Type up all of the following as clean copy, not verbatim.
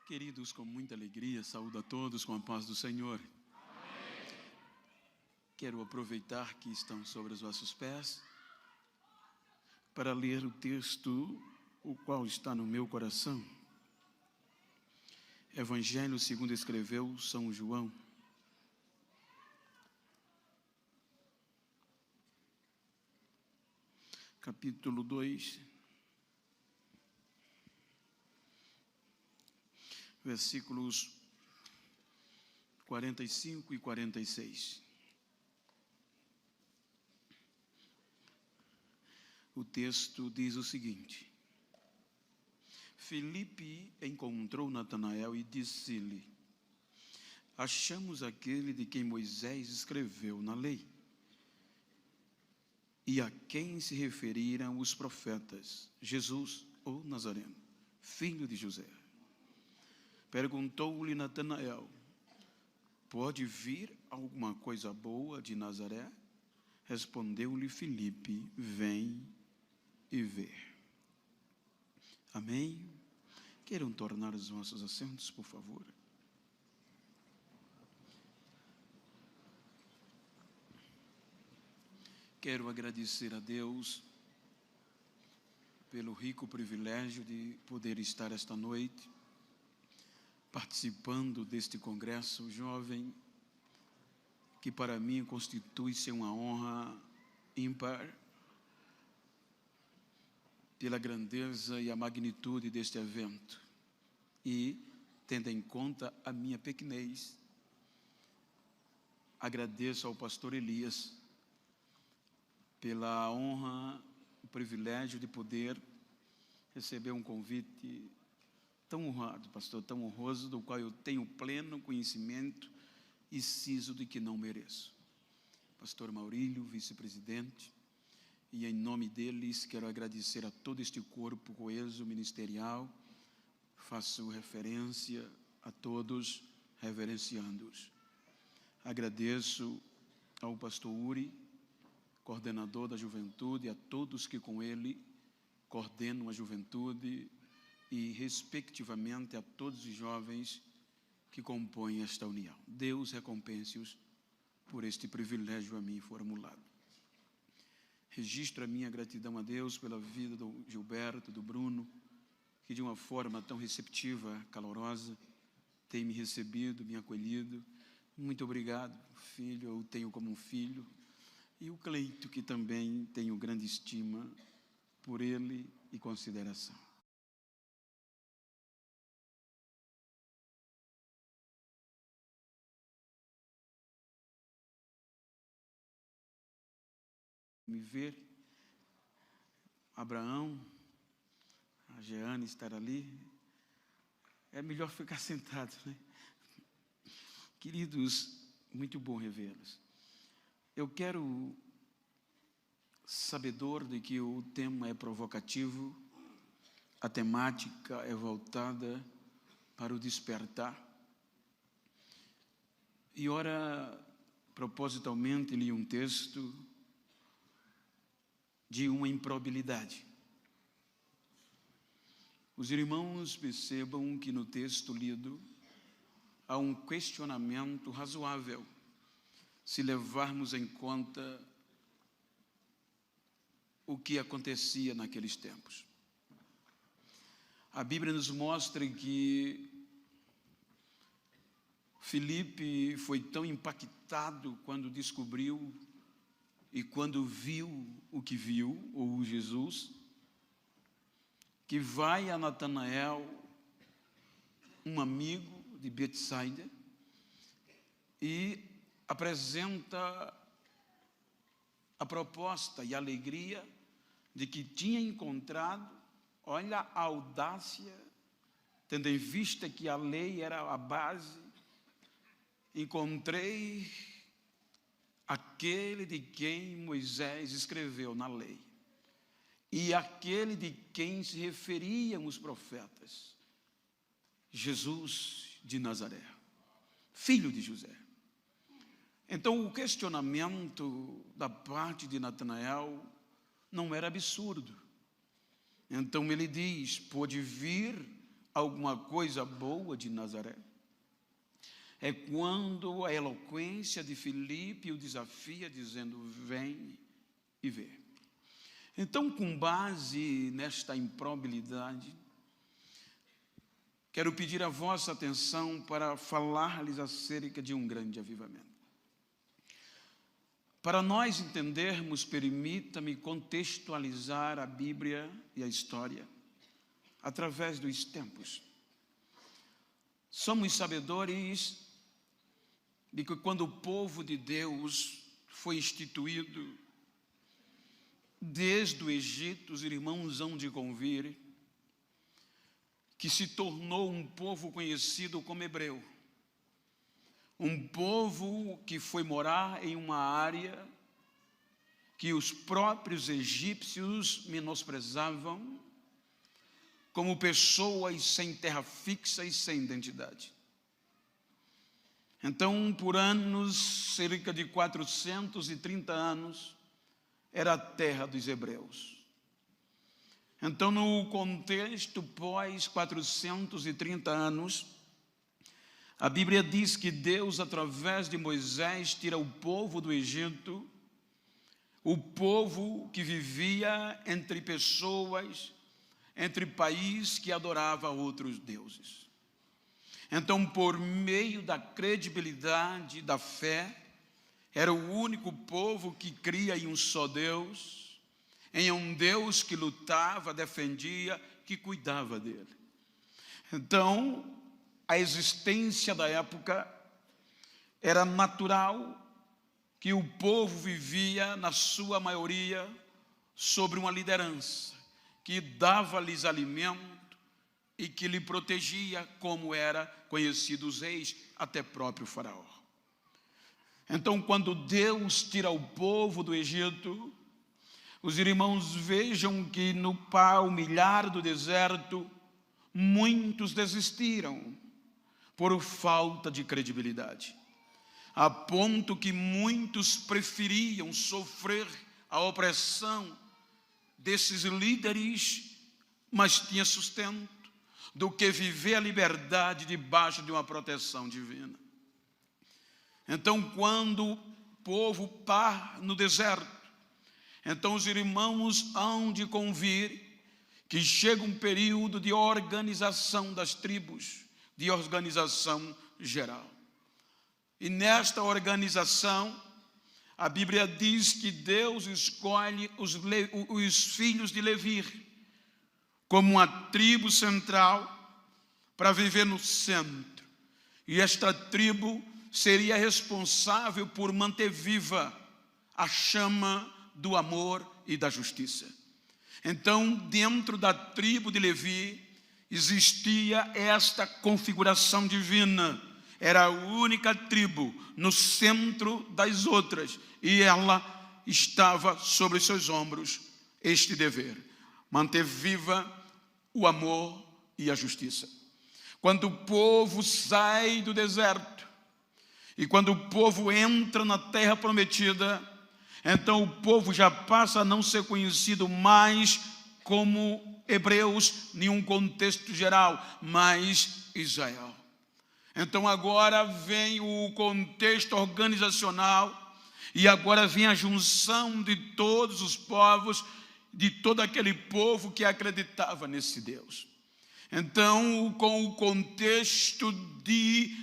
Queridos, com muita alegria, saúdo a todos com a paz do Senhor. Quero aproveitar que estão sobre os vossos pés para ler o texto, o qual está no meu coração. Evangelho segundo escreveu São João. Capítulo 2, versículos 45 e 46. O texto diz o seguinte: Filipe encontrou Natanael e disse-lhe: achamos aquele de quem Moisés escreveu na lei, e a quem se referiram os profetas, Jesus, o Nazareno, filho de José. Perguntou-lhe Natanael: pode vir alguma coisa boa de Nazaré? Respondeu-lhe Filipe: vem e vê. Amém? Queiram tornar os vossos assentos, por favor. Quero agradecer a Deus pelo rico privilégio de poder estar esta noite participando deste congresso jovem, que para mim constitui-se uma honra ímpar, pela grandeza e a magnitude deste evento, e, tendo em conta a minha pequenez, agradeço ao pastor Elias pela honra, o privilégio de poder receber um convite tão honrado, pastor, tão honroso, do qual eu tenho pleno conhecimento e siso de que não mereço. Pastor Maurílio, vice-presidente, e em nome deles quero agradecer a todo este corpo coeso ministerial. Faço referência a todos, reverenciando-os. Agradeço ao pastor Uri, coordenador da juventude, a todos que com ele coordenam a juventude, e respectivamente a todos os jovens que compõem esta união. Deus recompense-os por este privilégio a mim formulado. Registro a minha gratidão a Deus pela vida do Gilberto, do Bruno, que de uma forma tão receptiva, calorosa, tem me recebido, me acolhido. Muito obrigado, filho, eu o tenho como um filho. E o Cleito, que também tenho grande estima por ele e consideração. Me ver, Abraão, a Jeane estar ali, é melhor ficar sentado, né? Queridos, muito bom revê-los. Eu quero, sabedor de que o tema é provocativo, a temática é voltada para o despertar, e ora, propositalmente, li um texto de uma improbabilidade. Os irmãos percebam que no texto lido há um questionamento razoável, se levarmos em conta o que acontecia naqueles tempos. A Bíblia nos mostra que Filipe foi tão impactado quando descobriu e quando viu o que viu, ou Jesus, que vai a Natanael, um amigo de Betsaida, e apresenta a proposta e a alegria de que tinha encontrado, olha a audácia, tendo em vista que a lei era a base, encontrei aquele de quem Moisés escreveu na lei, e aquele de quem se referiam os profetas, Jesus de Nazaré, filho de José. Então o questionamento da parte de Natanael não era absurdo. Então ele diz: pode vir alguma coisa boa de Nazaré? É quando a eloquência de Filipe o desafia, dizendo: vem e vê. Então, com base nesta improbabilidade, quero pedir a vossa atenção para falar-lhes acerca de um grande avivamento. Para nós entendermos, permita-me contextualizar a Bíblia e a história através dos tempos. Somos sabedores de que quando o povo de Deus foi instituído, desde o Egito, os irmãos hão de convir, que se tornou um povo conhecido como hebreu. Um povo que foi morar em uma área que os próprios egípcios menosprezavam como pessoas sem terra fixa e sem identidade. Então, por anos, cerca de 430 anos, era a terra dos hebreus. Então, no contexto pós 430 anos, a Bíblia diz que Deus, através de Moisés, tira o povo do Egito, o povo que vivia entre pessoas, entre países que adoravam outros deuses. Então, por meio da credibilidade, da fé, era o único povo que cria em um só Deus, em um Deus que lutava, defendia, que cuidava dele. Então, a existência da época era natural que o povo vivia, na sua maioria, sobre uma liderança que dava-lhes alimento e que lhe protegia, como era conhecido os reis, até próprio faraó. Então, quando Deus tira o povo do Egito, os irmãos vejam que no palmilhar do deserto, muitos desistiram por falta de credibilidade, a ponto que muitos preferiam sofrer a opressão desses líderes, mas tinha sustento, do que viver a liberdade debaixo de uma proteção divina. Então, quando o povo para no deserto, então os irmãos hão de convir que chega um período de organização das tribos, de organização geral. E nesta organização, a Bíblia diz que Deus escolhe os filhos de Levi como uma tribo central para viver no centro. E esta tribo seria responsável por manter viva a chama do amor e da justiça. Então, dentro da tribo de Levi, existia esta configuração divina. Era a única tribo no centro das outras, e ela estava sobre seus ombros este dever: manter viva o amor e a justiça. Quando o povo sai do deserto e quando o povo entra na terra prometida, então o povo já passa a não ser conhecido mais como hebreus, em um contexto geral, mas Israel. Então agora vem o contexto organizacional e agora vem a junção de todos os povos, de todo aquele povo que acreditava nesse Deus. Então, com o contexto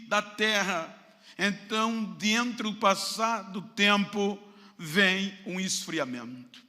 da terra, então dentro do passar do tempo vem um esfriamento.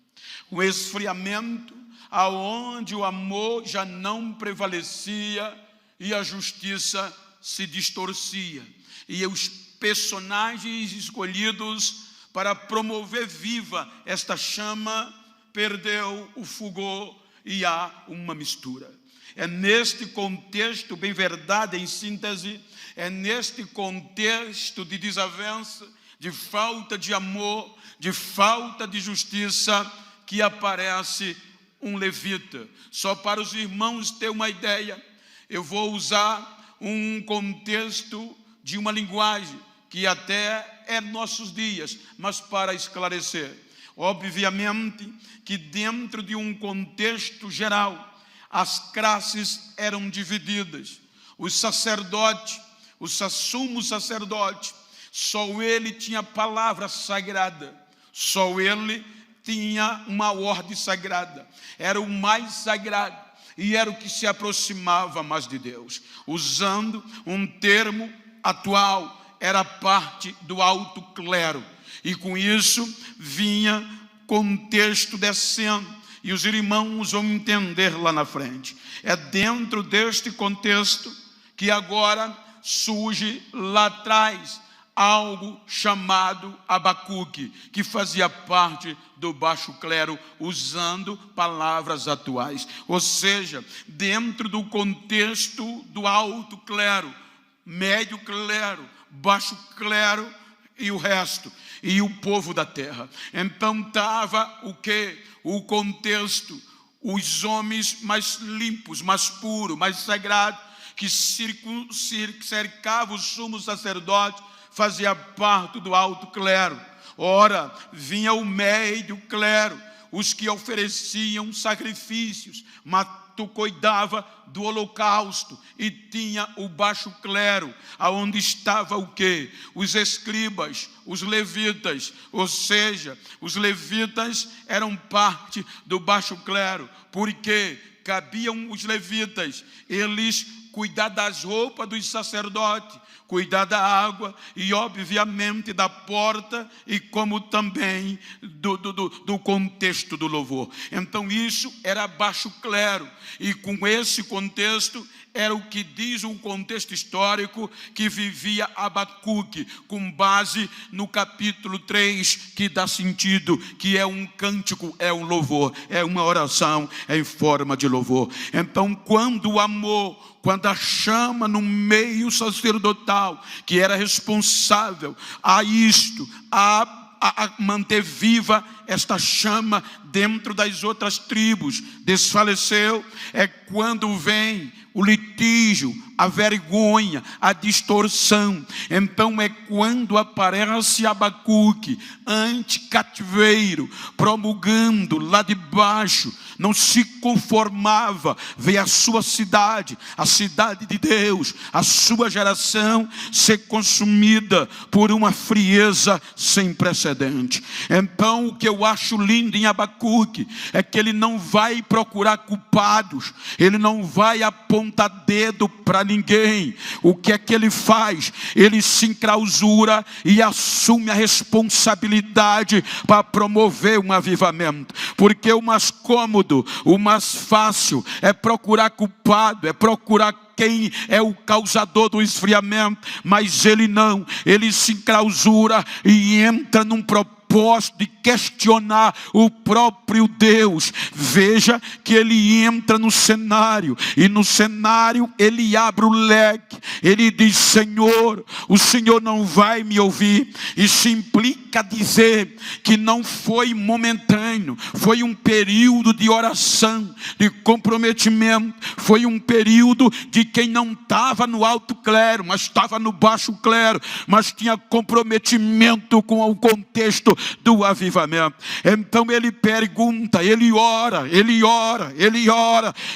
Um esfriamento aonde o amor já não prevalecia e a justiça se distorcia. E os personagens escolhidos para promover viva esta chama perdeu o fulgor e há uma mistura. É neste contexto, bem verdade, em síntese, é neste contexto de desavença, de falta de amor, de falta de justiça, que aparece um levita. Só para os irmãos ter uma ideia, eu vou usar um contexto de uma linguagem que até é nossos dias, mas para esclarecer. Obviamente que dentro de um contexto geral, as classes eram divididas. O sacerdote, o sumo sacerdote, só ele tinha palavra sagrada, só ele tinha uma ordem sagrada, era o mais sagrado e era o que se aproximava mais de Deus. Usando um termo atual, era parte do alto clero, e com isso vinha contexto descendo, e os irmãos vão entender lá na frente. É dentro deste contexto que agora surge lá atrás algo chamado Abacuque, que fazia parte do baixo clero, usando palavras atuais. Ou seja, dentro do contexto do alto clero, médio clero, baixo clero e o resto, e o povo da terra. Então estava o quê? O contexto, os homens mais limpos, mais puros, mais sagrados, que cercavam o sumo sacerdote, fazia parte do alto clero. Ora, vinha o médio clero, os que ofereciam sacrifícios, mas tu cuidava do holocausto, e tinha o baixo clero, aonde estava o quê? Os escribas, os levitas, ou seja, os levitas eram parte do baixo clero, porque cabiam os levitas, eles cuidar das roupas dos sacerdotes, cuidar da água e obviamente da porta, e como também do contexto do louvor. Então isso era baixo clero, e com esse contexto era o que diz o contexto histórico que vivia Abacuque, com base no capítulo 3, que dá sentido, que é um cântico, é um louvor, é uma oração em forma de louvor. Então quando o amor, quando a chama no meio sacerdotal, que era responsável a isto, a manter viva esta chama dentro das outras tribos, desfaleceu, é quando vem o litígio, a vergonha, a distorção. Então é quando aparece Abacuque, anti-cativeiro, promulgando lá de baixo, não se conformava ver a sua cidade, a cidade de Deus, a sua geração ser consumida por uma frieza sem precedente. Então o que eu acho lindo em Abacuque é que ele não vai procurar culpados, ele não vai apontar dedo para ninguém. O que é que ele faz? Ele se enclausura e assume a responsabilidade para promover um avivamento, porque o mais cômodo, o mais fácil é procurar culpado, é procurar quem é o causador do esfriamento, mas ele não, ele se enclausura e entra num propósito de questionar o próprio Deus. Veja que ele entra no cenário, e no cenário ele abre o leque, ele diz: Senhor, o Senhor não vai me ouvir. Isso implica dizer que não foi momentâneo, foi um período de oração, de comprometimento, foi um período de quem não estava no alto clero, mas estava no baixo clero, mas tinha comprometimento com o contexto do avivamento. Então ele pergunta, ele ora,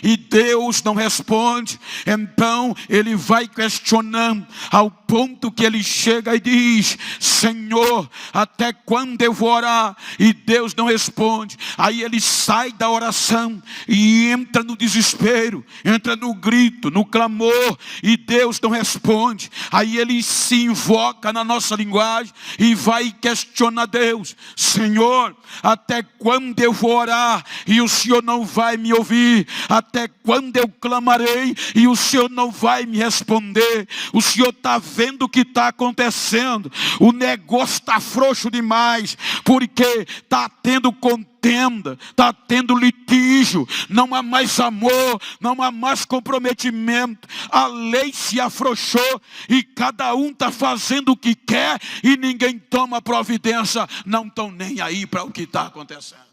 e Deus não responde. Então ele vai questionando, ao ponto que ele chega e diz: Senhor, até quando eu vou orar? E Deus não responde. Aí ele sai da oração e entra no desespero, entra no grito, no clamor, e Deus não responde. Aí ele se invoca na nossa linguagem e vai questionar Deus: Senhor, até quando eu vou orar e o Senhor não vai me ouvir? Até quando eu clamarei e o Senhor não vai me responder? O Senhor está vendo o que está acontecendo, o negócio está frouxo demais, porque está tendo contenda, está tendo litígio, não há mais amor, não há mais comprometimento, a lei se afrouxou e cada um está fazendo o que quer e ninguém toma providência, não estão nem aí para o que está acontecendo.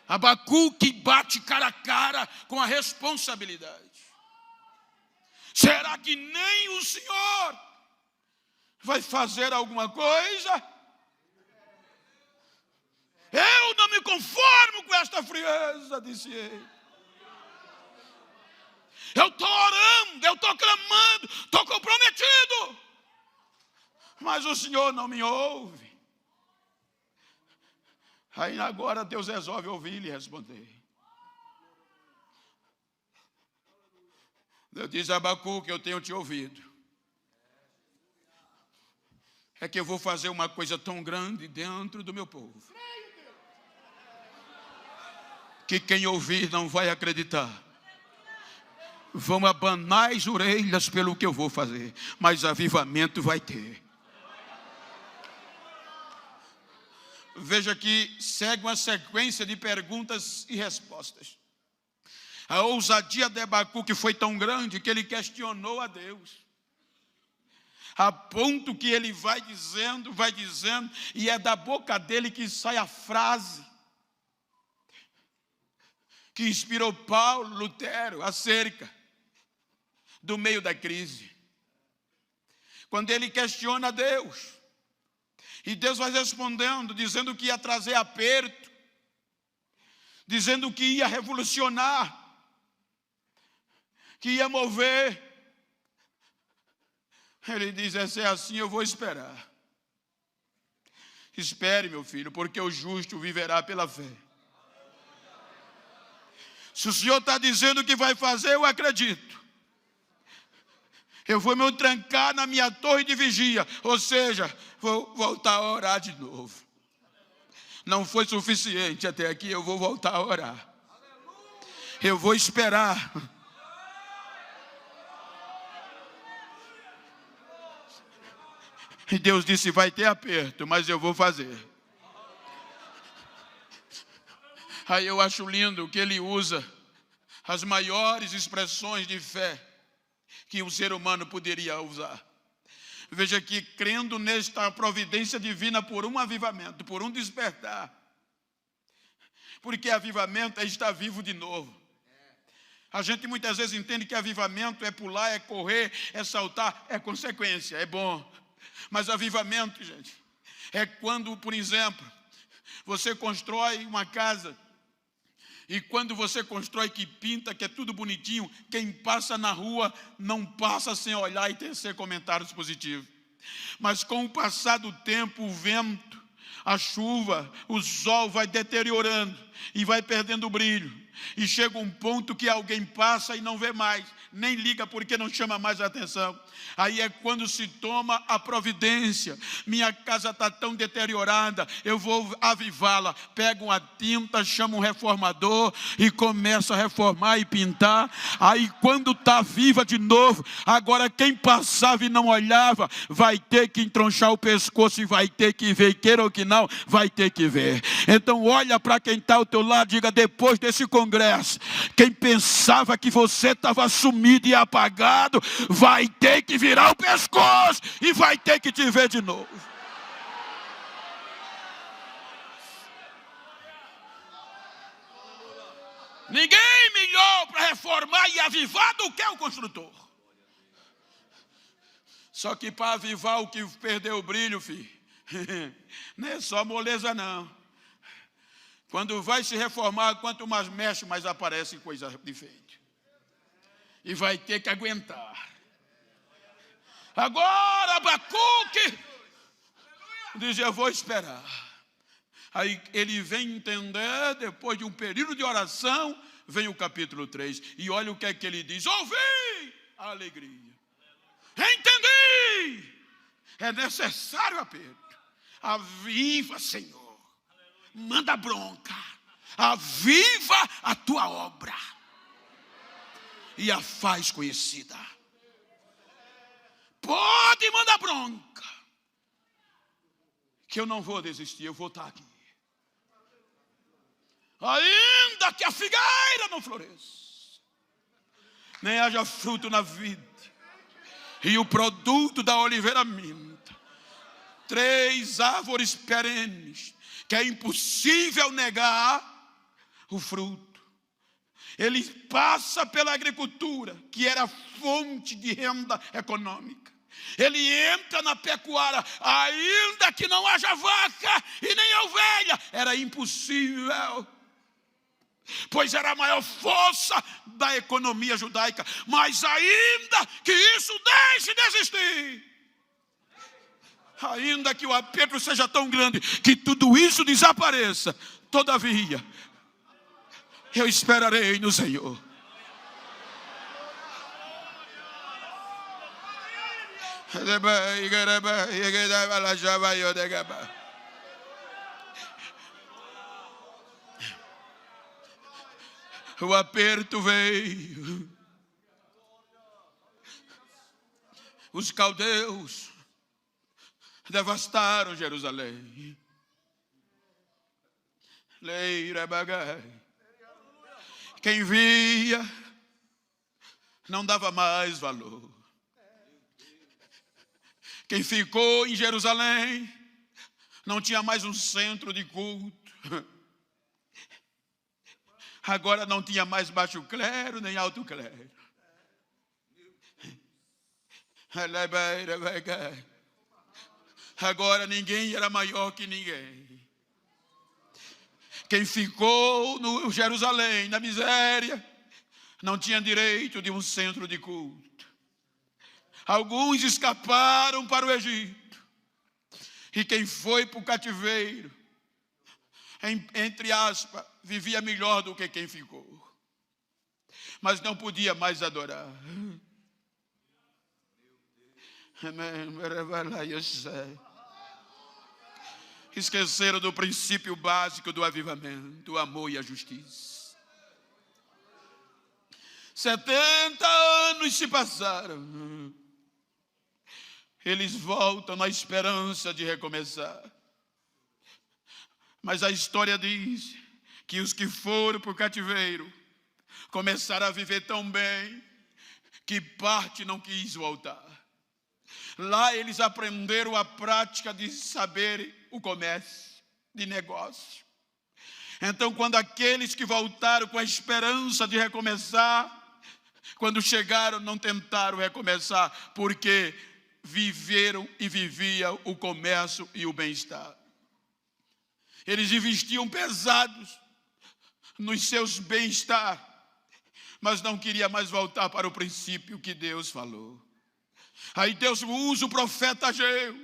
Abacuque bate cara a cara com a responsabilidade. Será que nem o Senhor vai fazer alguma coisa? Eu não me conformo com esta frieza, disse ele. Eu estou orando, eu estou clamando, estou comprometido. Mas o Senhor não me ouve. Aí agora Deus resolve ouvir e lhe responder. Deus diz: Abacuque, eu tenho te ouvido. É que eu vou fazer uma coisa tão grande dentro do meu povo, que quem ouvir não vai acreditar. Vão abanar as orelhas pelo que eu vou fazer, mas avivamento vai ter. Veja que segue uma sequência de perguntas e respostas. A ousadia de Abacuque foi tão grande que ele questionou a Deus, a ponto que ele vai dizendo, e é da boca dele que sai a frase que inspirou Paulo, Lutero, acerca do meio da crise. Quando ele questiona Deus, e Deus vai respondendo, dizendo que ia trazer aperto, dizendo que ia revolucionar, que ia mover. Ele diz: se é assim, eu vou esperar. Espere, meu filho, porque o justo viverá pela fé. Se o Senhor está dizendo que vai fazer, eu acredito. Eu vou me trancar na minha torre de vigia, ou seja, vou voltar a orar de novo. Não foi suficiente até aqui, eu vou voltar a orar. Eu vou esperar. E Deus disse: vai ter aperto, mas eu vou fazer. Aí eu acho lindo que ele usa as maiores expressões de fé que um ser humano poderia usar. Veja que, crendo nesta providência divina por um avivamento, por um despertar, porque avivamento é estar vivo de novo. A gente muitas vezes entende que avivamento é pular, é correr, é saltar, é consequência, é bom. Mas avivamento, gente, é quando, por exemplo, você constrói uma casa, e quando você constrói que pinta, que é tudo bonitinho, quem passa na rua não passa sem olhar e tecer comentários positivos. Mas com o passar do tempo, o vento, a chuva, o sol vai deteriorando e vai perdendo o brilho. E chega um ponto que alguém passa e não vê mais, nem liga porque não chama mais a atenção. Aí é quando se toma a providência. Minha casa está tão deteriorada, eu vou avivá-la. Pega uma tinta, chama um reformador e começa a reformar e pintar. Aí quando está viva de novo, agora quem passava e não olhava, vai ter que entronchar o pescoço e vai ter que ver, queira ou que não, vai ter que ver. Então olha para quem está ao teu lado, diga: depois desse congresso, quem pensava que você estava sumido e apagado, vai ter que virar o pescoço e vai ter que te ver de novo. Ninguém melhor para reformar e avivar do que o construtor. Só que para avivar o que perdeu o brilho, filho, não é só moleza não. Quando vai se reformar, quanto mais mexe, mais aparece coisa diferente. E vai ter que aguentar. Agora Abacuque diz: eu vou esperar. Aí ele vem entender, depois de um período de oração, vem o capítulo 3. E olha o que é que ele diz: ouvi a alegria. Entendi. É necessário aperto. Aviva, Senhor. Manda bronca. Aviva a tua obra. E a faz conhecida. Pode mandar bronca. Que eu não vou desistir, eu vou estar aqui. Ainda que a figueira não floresça, nem haja fruto na vida, e o produto da oliveira minta, 3 árvores perenes, que é impossível negar o fruto. Ele passa pela agricultura, que era fonte de renda econômica. Ele entra na pecuária, ainda que não haja vaca e nem ovelha, era impossível. pois era a maior força da economia judaica. Mas ainda que isso deixe de existir, ainda que o aperto seja tão grande, que tudo isso desapareça, todavia, eu esperarei no Senhor. O aperto veio. Os caldeus devastaram Jerusalém. Quem via não dava mais valor. Quem ficou em Jerusalém não tinha mais um centro de culto. Agora não tinha mais baixo clero nem alto clero. Agora ninguém era maior que ninguém. Quem ficou no Jerusalém, na miséria, não tinha direito de um centro de culto. Alguns escaparam para o Egito. E quem foi para o cativeiro, entre aspas, vivia melhor do que quem ficou. Mas não podia mais adorar. Esqueceram do princípio básico do avivamento, o amor e a justiça. 70 anos se passaram. Eles voltam na esperança de recomeçar. Mas a história diz que os que foram para o cativeiro começaram a viver tão bem que parte não quis voltar. Lá eles aprenderam a prática de saber o comércio, de negócio. Então, quando aqueles que voltaram com a esperança de recomeçar, quando chegaram, não tentaram recomeçar, porque viveram e viviam o comércio e o bem-estar. Eles investiam pesados nos seus bem-estar, mas não queria mais voltar para o princípio que Deus falou. Aí Deus usa o profeta Ageu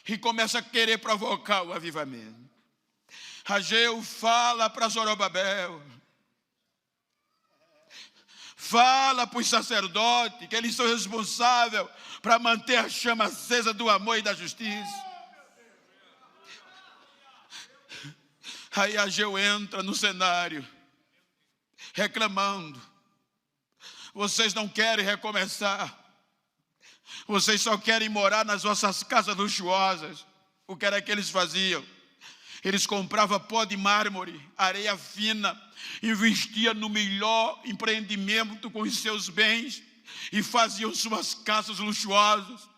e começa a querer provocar o avivamento. Ageu fala para Zorobabel, fala para os sacerdotes que eles são responsáveis para manter a chama acesa do amor e da justiça. Aí Ageu entra no cenário reclamando: vocês não querem recomeçar, vocês só querem morar nas vossas casas luxuosas. O que era que eles faziam? Eles compravam pó de mármore, areia fina, investiam no melhor empreendimento com os seus bens e faziam suas casas luxuosas,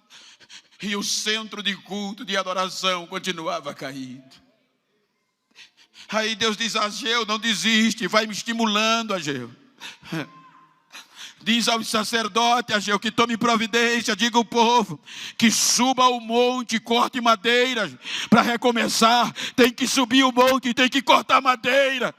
e o centro de culto, de adoração continuava caído. Aí Deus diz a Ageu: não desiste, vai me estimulando, Ageu. Diz aos sacerdotes, Ageu, que tome providência, diga ao povo que suba ao monte, corte madeiras para recomeçar. Tem que subir o monte, tem que cortar madeira.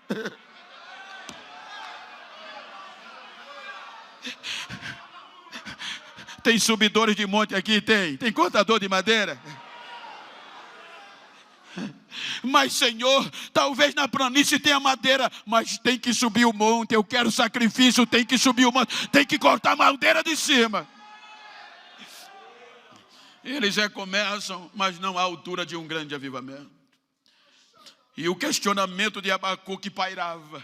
Tem subidores de monte aqui? Tem cortador de madeira? Mas, Senhor, talvez na planície tenha madeira, mas tem que subir o monte. Eu quero sacrifício, tem que subir o monte, tem que cortar a madeira de cima. Eles recomeçam, mas não à altura de um grande avivamento. E o questionamento de Abacuque pairava.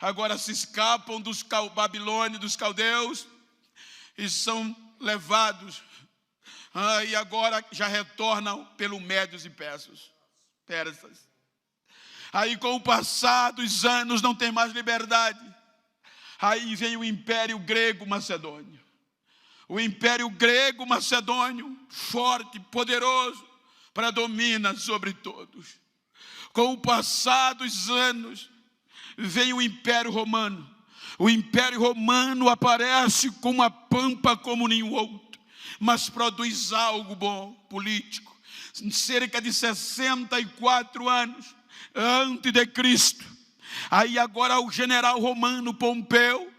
Agora se escapam dos Babilônia, dos caldeus, e são levados. E agora já retornam pelo Médios e persas. Aí com o passar dos anos não tem mais liberdade. Aí vem o Império Grego Macedônio. O Império Grego Macedônio, forte, poderoso, predomina sobre todos. Com o passar dos anos, vem o Império Romano. O Império Romano aparece com uma pampa como nenhum outro, mas produz algo bom, político. Em cerca de 64 anos, antes de Cristo. Aí agora o general romano Pompeu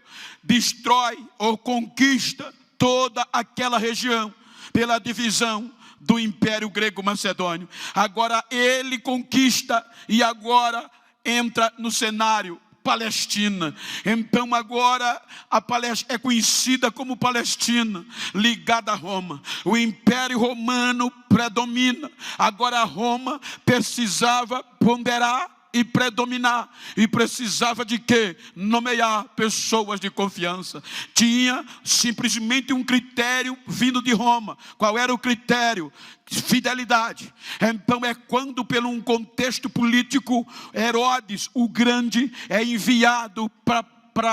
destrói ou conquista toda aquela região pela divisão do Império Grego-Macedônio. Agora ele conquista e agora entra no cenário Palestina. Então agora a Palestina é conhecida como Palestina, ligada a Roma. O Império Romano predomina. Agora Roma precisava ponderar e predominar, e precisava de quê? Nomear pessoas de confiança. Tinha simplesmente um critério vindo de Roma. Qual era o critério? Fidelidade. Então é quando, pelo um contexto político, Herodes o Grande é enviado para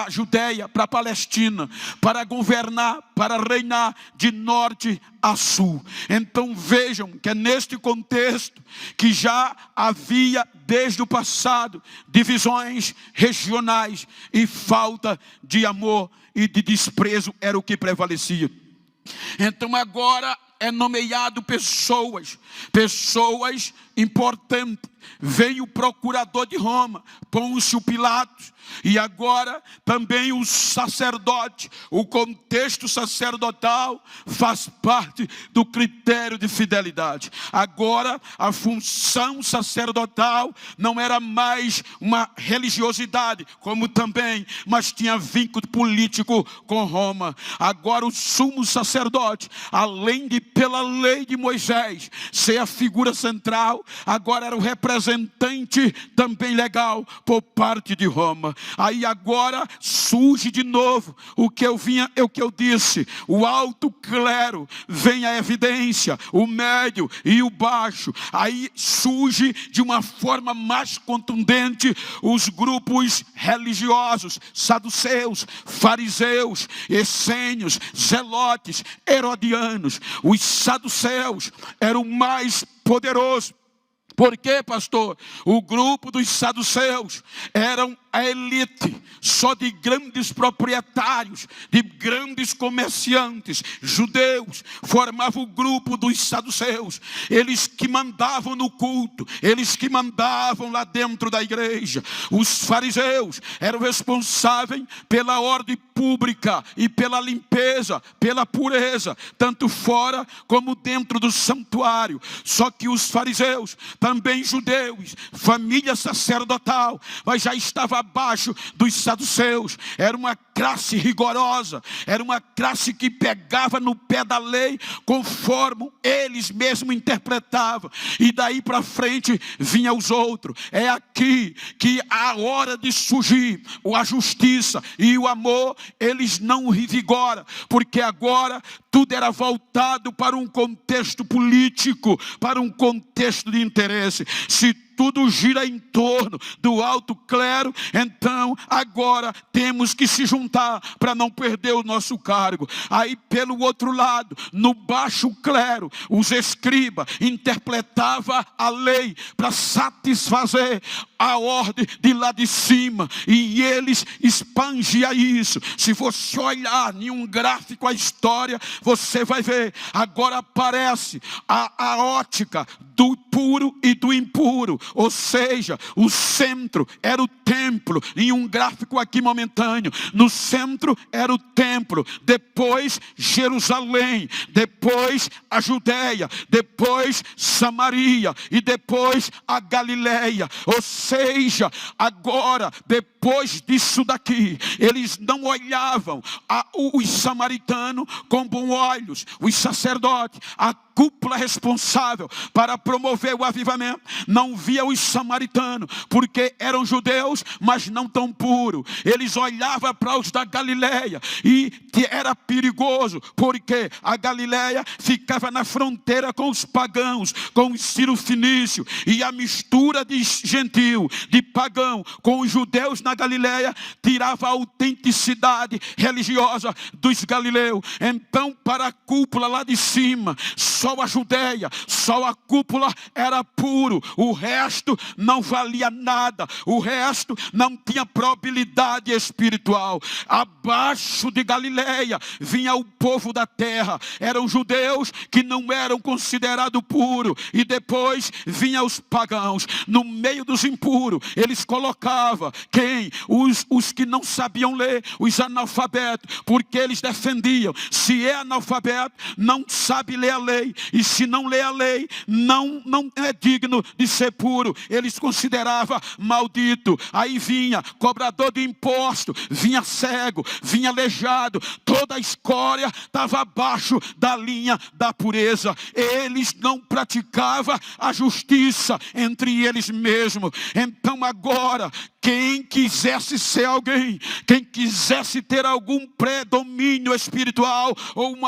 a Judeia, para a Palestina, para governar, para reinar de norte a sul. Então vejam que é neste contexto que já havia desde o passado divisões regionais e falta de amor e de desprezo era o que prevalecia. Então agora é nomeado pessoas importantes. Veio o procurador de Roma, Pôncio Pilatos, e agora também o sacerdote. O contexto sacerdotal faz parte do critério de fidelidade. Agora a função sacerdotal não era mais uma religiosidade, como também, mas tinha vínculo político com Roma. Agora o sumo sacerdote, além de pela lei de Moisés ser a figura central, agora era o representante também legal por parte de Roma. Aí agora surge de novo o que eu disse: o alto clero, vem a evidência, o médio e o baixo. Aí surge de uma forma mais contundente os grupos religiosos, saduceus, fariseus, essênios, zelotes, herodianos. Os saduceus eram mais poderosos. Por quê, pastor? O grupo dos saduceus eram a elite, só de grandes proprietários, de grandes comerciantes, judeus, formava o grupo dos saduceus. Eles que mandavam no culto, eles que mandavam lá dentro da igreja. Os fariseus eram responsáveis pela ordem pública e pela limpeza, pela pureza, tanto fora como dentro do santuário. Só que os fariseus, também judeus, família sacerdotal, mas já estava abaixo dos saduceus. Era uma classe rigorosa, era uma classe que pegava no pé da lei conforme eles mesmos interpretavam, e daí para frente vinha os outros. É aqui que a hora de surgir a justiça e o amor, eles não revigoram, porque agora tudo era voltado para um contexto político, para um contexto de interesse. Se tudo gira em torno do alto clero, então agora temos que se juntar para não perder o nosso cargo. Aí pelo outro lado, no baixo clero, os escribas interpretavam a lei para satisfazer a ordem de lá de cima, e eles expandiam isso. Se você olhar em um gráfico a história, você vai ver, agora aparece a ótica do puro e do impuro, ou seja, o centro era o templo. Em um gráfico aqui momentâneo, no centro era o templo, depois Jerusalém, depois a Judeia, depois Samaria e depois a Galileia. Ou seja, agora depois disso daqui, eles não olhavam os samaritanos com bons olhos. Os sacerdotes, a cúpula responsável para promover o avivamento, não via os samaritanos, porque eram judeus, mas não tão puros. Eles olhavam para os da Galileia, e era perigoso, porque a Galileia ficava na fronteira com os pagãos, com os sírio-fenícios, e a mistura de gentil, de pagão, com os judeus na Galileia, tirava a autenticidade religiosa dos galileus. Então, para a cúpula lá de cima, só só a Judeia, só a cúpula era puro. O resto não valia nada. O resto não tinha probabilidade espiritual. Abaixo de Galileia vinha o povo da terra. Eram judeus que não eram considerados puros. E depois vinha os pagãos. No meio dos impuros, eles colocavam quem? Os que não sabiam ler, os analfabetos, porque eles defendiam: se é analfabeto, não sabe ler a lei, e se não lê a lei, não é digno de ser puro. Eles consideravam maldito. Aí vinha cobrador de imposto, vinha cego, vinha aleijado, toda a escória estava abaixo da linha da pureza. Eles não praticavam a justiça entre eles mesmos. Então agora, quem quisesse ser alguém, quem quisesse ter algum predomínio espiritual ou um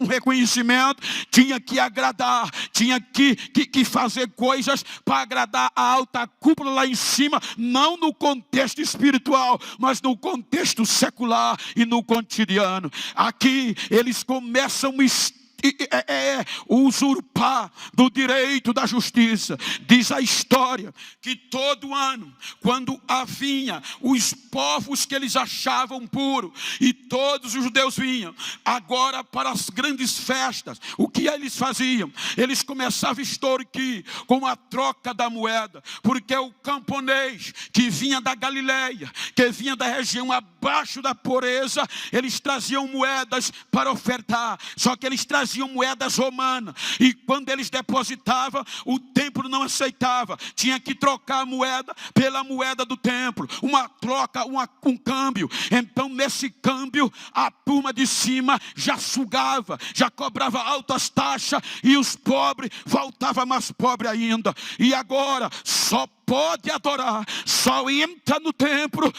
reconhecimento, tinha que agradar, tinha que fazer coisas para agradar a alta cúpula lá em cima, não no contexto espiritual, mas no contexto secular e no cotidiano. Aqui eles começam usurpar do direito da justiça. Diz a história que todo ano, quando havia os povos que eles achavam puros, e todos os judeus vinham agora para as grandes festas, o que eles faziam? Eles começavam a extorquir com a troca da moeda, porque o camponês que vinha da Galileia, que vinha da região abaixo da pureza, eles traziam moedas para ofertar, só que eles traziam moedas romanas, e quando eles depositavam, o templo não aceitava, tinha que trocar a moeda pela moeda do templo, uma troca, um câmbio. Então nesse câmbio, a turma de cima já sugava, já cobrava altas taxas, e os pobres voltavam mais pobres ainda. E agora só pode adorar, só entra no templo,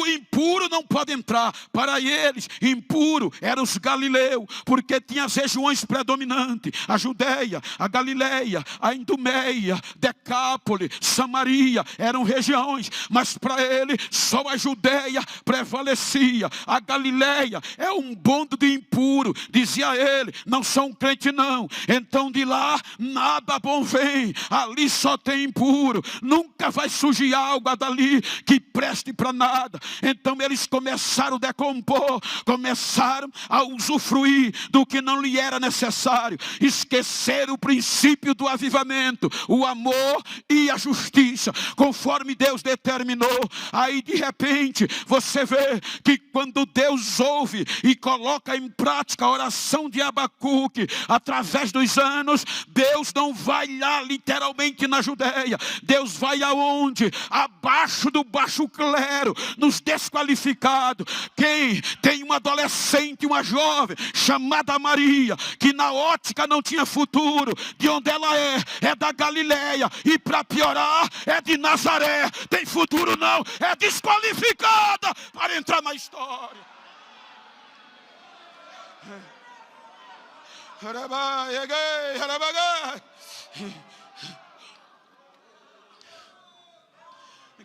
impuro não pode entrar. Para eles, impuro eram os galileus, porque tinha as regiões predominantes: a Judeia, a Galileia, a Idumeia, Decápole, Samaria, eram regiões, mas para ele só a Judeia prevalecia. A Galileia é um bando de impuro, dizia ele, não são crente não, então de lá nada bom vem, ali só tem impuro, nunca vai surgir algo dali que preste para nada. Então eles começaram a decompor, começaram a usufruir do que não lhe era necessário, esqueceram o princípio do avivamento, o amor e a justiça, conforme Deus determinou. Aí de repente você vê que quando Deus ouve e coloca em prática a oração de Abacuque através dos anos, Deus não vai lá literalmente na Judeia, Deus vai aonde? Abaixo do baixo clero, nos desqualificados. Quem tem uma adolescente, uma jovem chamada Maria, que na ótica não tinha futuro, de onde ela é da Galileia, e para piorar é de Nazaré, tem futuro não, é desqualificada para entrar na história.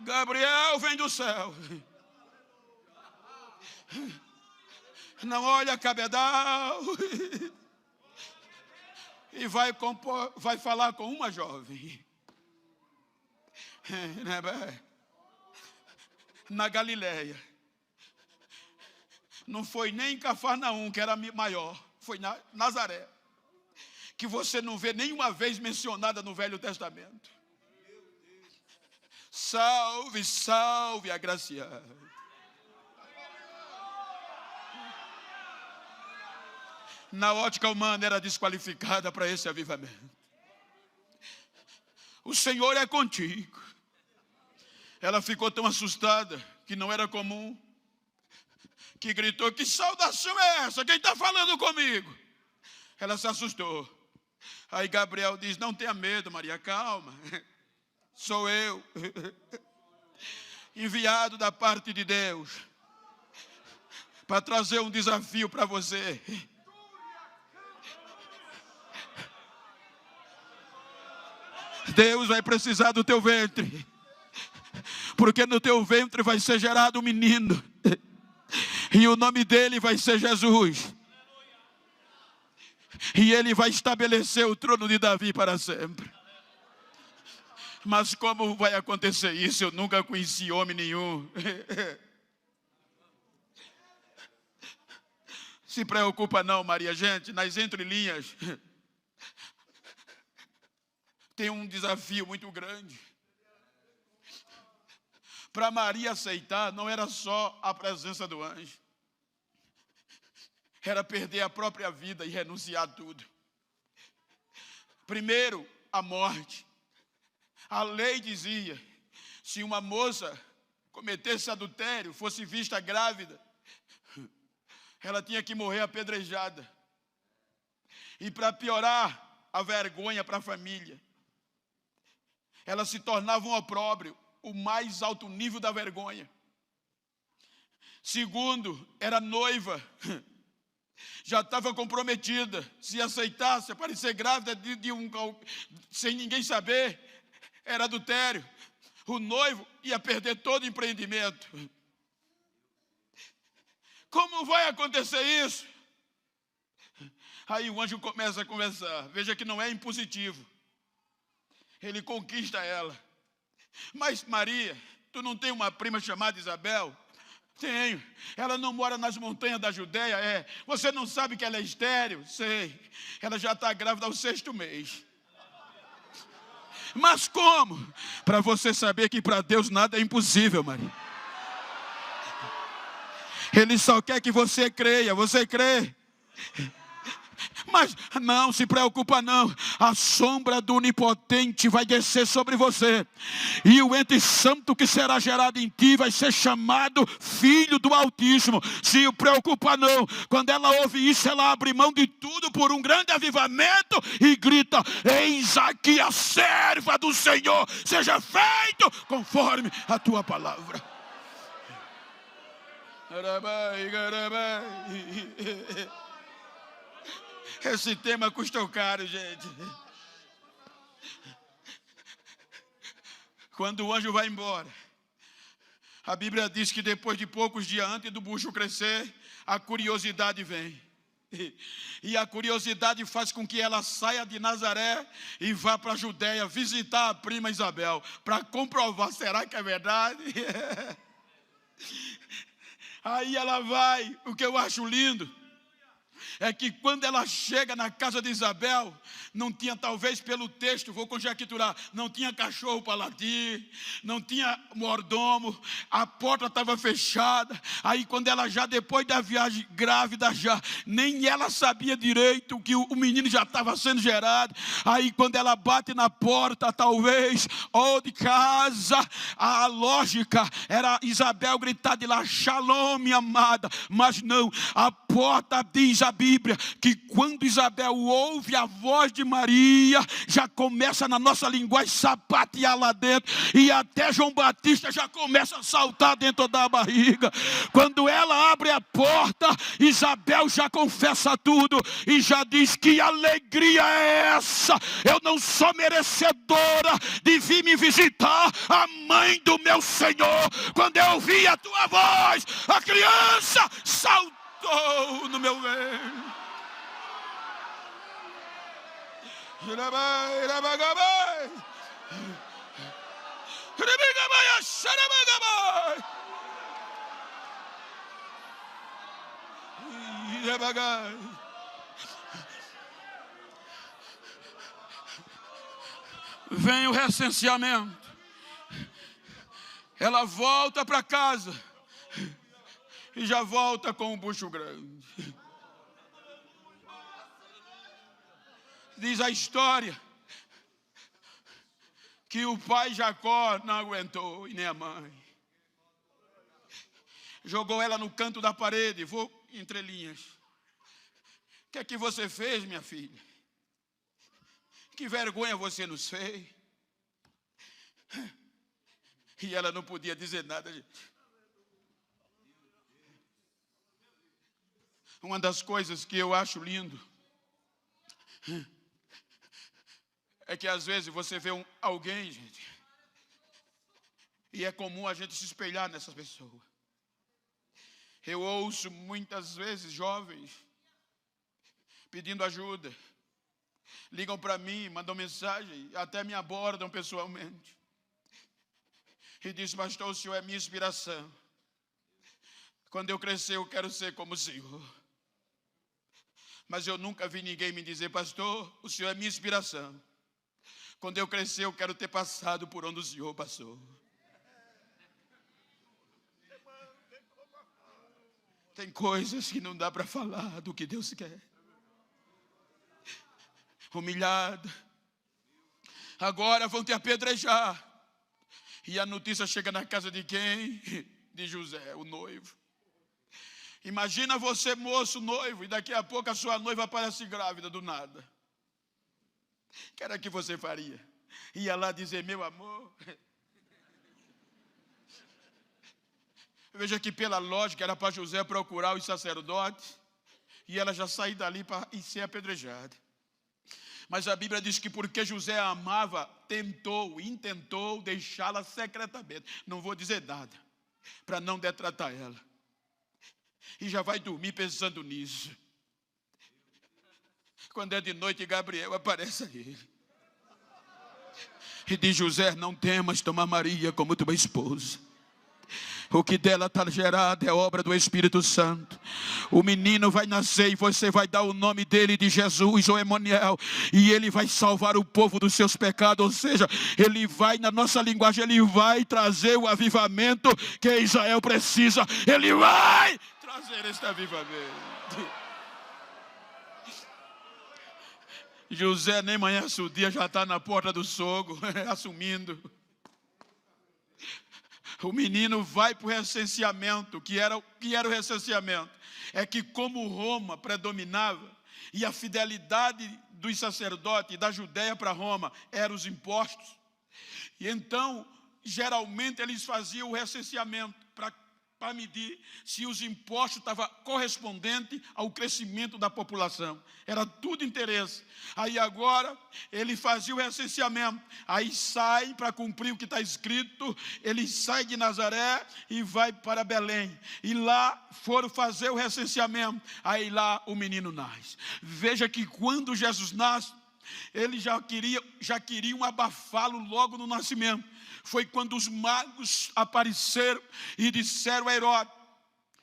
Gabriel vem do céu, não olha cabedal, e vai falar com uma jovem na Galileia. Não foi nem em Cafarnaum, que era maior, foi na Nazaré, que você não vê nenhuma vez mencionada no Velho Testamento. Salve, salve, agraciado. Na ótica humana era desqualificada para esse avivamento. O Senhor é contigo. Ela ficou tão assustada, que não era comum, que gritou: que saudação é essa? Quem está falando comigo? Ela se assustou. Aí Gabriel diz: não tenha medo, Maria, calma. Sou eu, enviado da parte de Deus, para trazer um desafio para você. Deus vai precisar do teu ventre, porque no teu ventre vai ser gerado um menino, e o nome dele vai ser Jesus. e Ele vai estabelecer o trono de Davi para sempre. Mas como vai acontecer isso? Eu nunca conheci homem nenhum. Se preocupa não, Maria. Gente, nas entrelinhas, tem um desafio muito grande. Para Maria aceitar, não era só a presença do anjo. Era perder a própria vida e renunciar a tudo. Primeiro, a morte. A lei dizia, se uma moça cometesse adultério, fosse vista grávida, ela tinha que morrer apedrejada. E para piorar a vergonha para a família, ela se tornava um opróbrio, o mais alto nível da vergonha. Segundo, era noiva, já estava comprometida. Se aceitasse aparecer grávida sem ninguém saber, era adultério. O noivo ia perder todo o empreendimento. Como vai acontecer isso? Aí o anjo começa a conversar. Veja que não é impositivo. Ele conquista ela. Mas Maria, tu não tem uma prima chamada Isabel? Tenho. Ela não mora nas montanhas da Judeia? É. Você não sabe que ela é estéril? Sei. Ela já está grávida ao 6º mês. Mas como? Para você saber que para Deus nada é impossível, Maria. Ele só quer que você creia. Você crê? Mas não se preocupa não, a sombra do Onipotente vai descer sobre você, e o ente santo que será gerado em ti vai ser chamado Filho do Altíssimo. Se preocupa não, quando ela ouve isso, ela abre mão de tudo por um grande avivamento e grita: eis aqui a serva do Senhor, seja feito conforme a tua palavra. Esse tema custou caro, gente. Quando o anjo vai embora, a Bíblia diz que depois de poucos dias antes do bucho crescer, a curiosidade vem. E a curiosidade faz com que ela saia de Nazaré e vá para a Judeia visitar a prima Isabel, para comprovar, será que é verdade? Aí ela vai. O que eu acho lindo é que quando ela chega na casa de Isabel, não tinha, talvez pelo texto, vou conjecturar, não tinha cachorro para latir, não tinha mordomo, a porta estava fechada. Aí quando ela já, depois da viagem grávida, já nem ela sabia direito que o menino já estava sendo gerado. Aí quando ela bate na porta, talvez, ou de casa, a lógica era Isabel gritar de lá: Shalom, minha amada. Mas não, a porta diz a Bíblia que quando Isabel ouve a voz de Maria, já começa na nossa linguagem sapatear lá dentro, e até João Batista já começa a saltar dentro da barriga. Quando ela abre a porta, Isabel já confessa tudo e já diz: que alegria é essa? Eu não sou merecedora de vir me visitar, a mãe do meu Senhor. Quando eu ouvi a tua voz, a criança saltou no meu ventre. Vem o recenseamento. Ela volta para casa e já volta com um bucho grande. Diz a história que o pai Jacó não aguentou, e nem a mãe. Jogou ela no canto da parede. Vou entre linhas. O que é que você fez, minha filha? Que vergonha você nos fez. E ela não podia dizer nada, gente. Uma das coisas que eu acho lindo é que às vezes você vê alguém, gente, e é comum a gente se espelhar nessas pessoas. Eu ouço muitas vezes jovens pedindo ajuda. Ligam para mim, mandam mensagem, até me abordam pessoalmente. E diz: pastor, o senhor é minha inspiração. Quando eu crescer, eu quero ser como o senhor. Mas eu nunca vi ninguém me dizer: pastor, o senhor é minha inspiração. Quando eu crescer, eu quero ter passado por onde o senhor passou. Tem coisas que não dá para falar do que Deus quer. Humilhada. Agora vão te apedrejar. E a notícia chega na casa de quem? De José, o noivo. Imagina você, moço, noivo, e daqui a pouco a sua noiva aparece grávida do nada. O que era que você faria? Ia lá dizer: meu amor. Veja que pela lógica era para José procurar os sacerdotes e ela já sair dali para ser apedrejada. Mas a Bíblia diz que porque José a amava, intentou deixá-la secretamente. Não vou dizer nada, para não detratar ela. E já vai dormir pensando nisso. Quando é de noite, Gabriel aparece a ele. E diz: José, não temas tomar Maria como tua esposa. O que dela está gerado é obra do Espírito Santo. O menino vai nascer e você vai dar o nome dele de Jesus ou Emanuel. E ele vai salvar o povo dos seus pecados. Ou seja, ele vai, na nossa linguagem, ele vai trazer o avivamento que Israel precisa. Ele vai trazer este avivamento. José nem amanhece o dia, já está na porta do sogro, assumindo. O menino vai para o recenseamento. Que era o recenseamento? É que como Roma predominava, e a fidelidade dos sacerdotes da Judéia para Roma eram os impostos, e então, geralmente, eles faziam o recenseamento para medir se os impostos estavam correspondentes ao crescimento da população. Era tudo interesse. Aí agora, ele fazia o recenseamento. Aí sai para cumprir o que está escrito. Ele sai de Nazaré e vai para Belém. E lá foram fazer o recenseamento. Aí lá o menino nasce. Veja que quando Jesus nasce, eles já queriam abafá-lo logo no nascimento. Foi quando os magos apareceram e disseram a Herodes: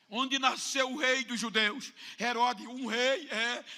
onde nasceu o rei dos judeus? Herodes, um rei,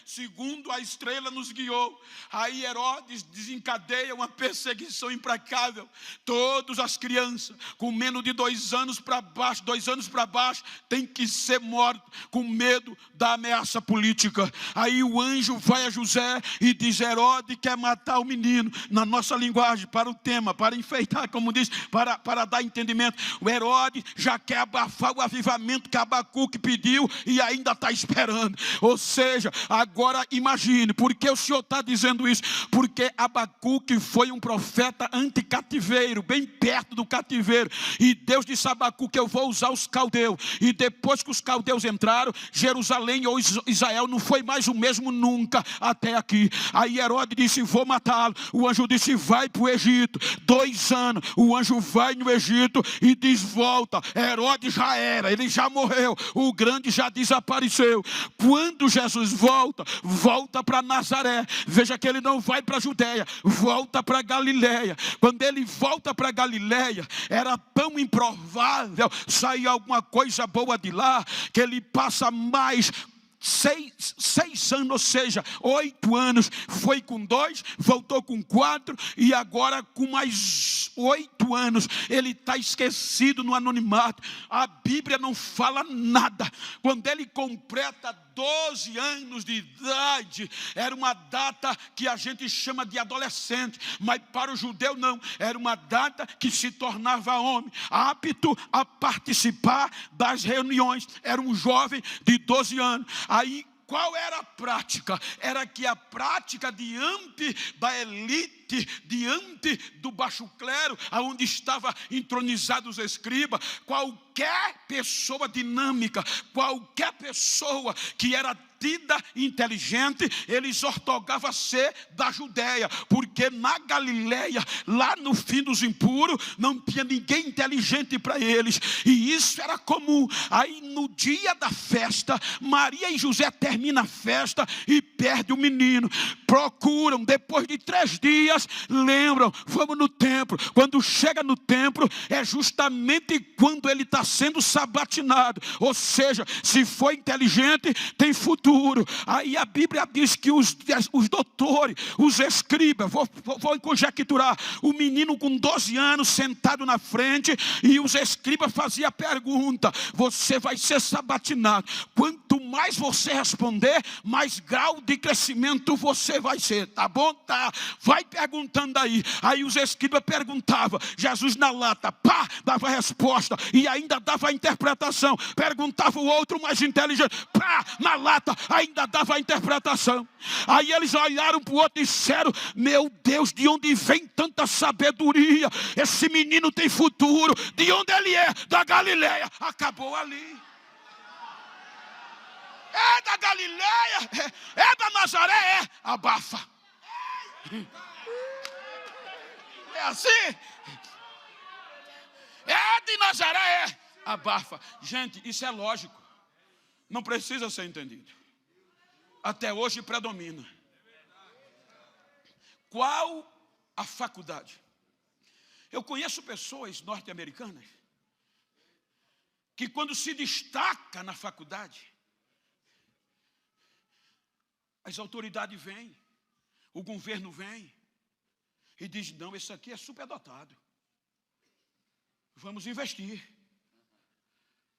segundo a estrela nos guiou. Aí Herodes desencadeia uma perseguição implacável. Todas as crianças com menos de 2 anos para baixo, tem que ser morto, com medo da ameaça política. Aí o anjo vai a José e diz: Herodes quer matar o menino. Na nossa linguagem, para o tema, para enfeitar, como diz, para dar entendimento. O Herodes já quer abafar o avivamento que Abacuque pediu e ainda está esperando. Ou seja, agora imagine, por que o Senhor está dizendo isso? Porque Abacuque foi um profeta anticativeiro, bem perto do cativeiro, e Deus disse a Abacuque: eu vou usar os caldeus. E depois que os caldeus entraram, Jerusalém ou Israel não foi mais o mesmo nunca até aqui. Aí Herodes disse: vou matá-lo. O anjo disse: vai para o Egito. 2 anos, o anjo vai no Egito e diz: volta. Herodes já era, ele já morreu. O grande já desapareceu. Quando Jesus volta para Nazaré. Veja que ele não vai para a Judéia, volta para Galileia. Quando ele volta para Galileia, era tão improvável sair alguma coisa boa de lá, que ele passa mais 6 anos, ou seja, 8 anos. Foi com 2, voltou com 4, e agora com mais 8 anos. Ele está esquecido no anonimato. A Bíblia não fala nada. Quando ele completa 12 anos de idade, era uma data que a gente chama de adolescente, mas para o judeu não, era uma data que se tornava homem, apto a participar das reuniões. Era um jovem de 12 anos. Aí qual era a prática? Era que a prática diante da elite, diante do baixo clero, onde estava entronizados os escribas, qualquer pessoa dinâmica, qualquer pessoa que era metida e inteligente, eles ortogavam ser da Judéia, porque na Galileia, lá no fim dos impuros, não tinha ninguém inteligente para eles, e isso era comum. Aí no dia da festa, Maria e José terminam a festa e perdem o menino. Procuram, depois de 3 dias, lembram, vamos no templo. Quando chega no templo, é justamente quando ele está sendo sabatinado. Ou seja, se for inteligente, tem futuro. Aí a Bíblia diz que os doutores, os escribas, vou conjecturar, o menino com 12 anos sentado na frente, e os escribas faziam a pergunta: você vai ser sabatinado. Quanto mais você responder, mais grau de crescimento você vai ser. Tá bom? Tá. Vai perguntando aí. Aí os escribas perguntavam, Jesus na lata, pá, dava a resposta e ainda dava a interpretação. Perguntava o outro mais inteligente, pá, na lata, ainda dava a interpretação. Aí eles olharam para o outro e disseram: meu Deus, de onde vem tanta sabedoria? Esse menino tem futuro. De onde ele é? Da Galileia. Acabou ali. É da Galileia, é da Nazaré, é. Abafa. É assim? É de Nazaré, é. Abafa. Gente, isso é lógico. Não precisa ser entendido. Até hoje predomina. Qual a faculdade? Eu conheço pessoas norte-americanas que, quando se destaca na faculdade, as autoridades vêm, o governo vem e diz: não, esse aqui é superdotado, vamos investir.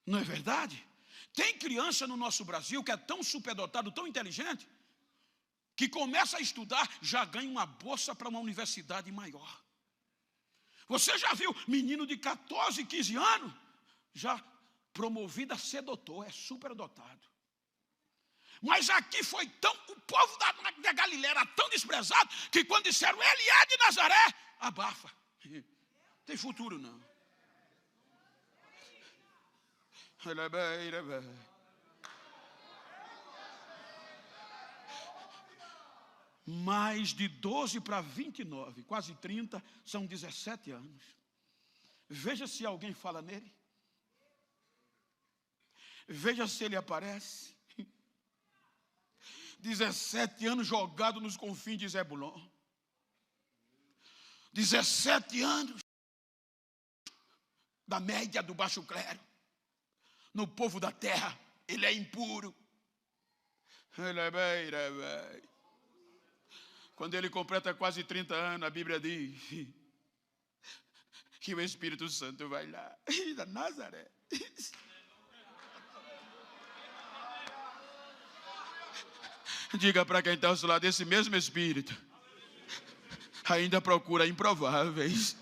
Não é verdade? Tem criança no nosso Brasil que é tão superdotado, tão inteligente, que começa a estudar, já ganha uma bolsa para uma universidade maior. Você já viu menino de 14, 15 anos, já promovido a ser doutor, é superdotado. Mas aqui foi tão, o povo da Galileia era tão desprezado, que quando disseram ele é de Nazaré, abafa. Tem futuro não. Mais de 12 para 29, quase 30, são 17 anos. Veja se alguém fala nele. Veja se ele aparece. 17 anos jogado nos confins de Zebulon. 17 anos da média do baixo clero. No povo da terra, ele é impuro. Quando ele completa quase 30 anos, a Bíblia diz que o Espírito Santo vai lá, da Nazaré. Diga para quem está ao seu lado: esse mesmo Espírito ainda procura improváveis.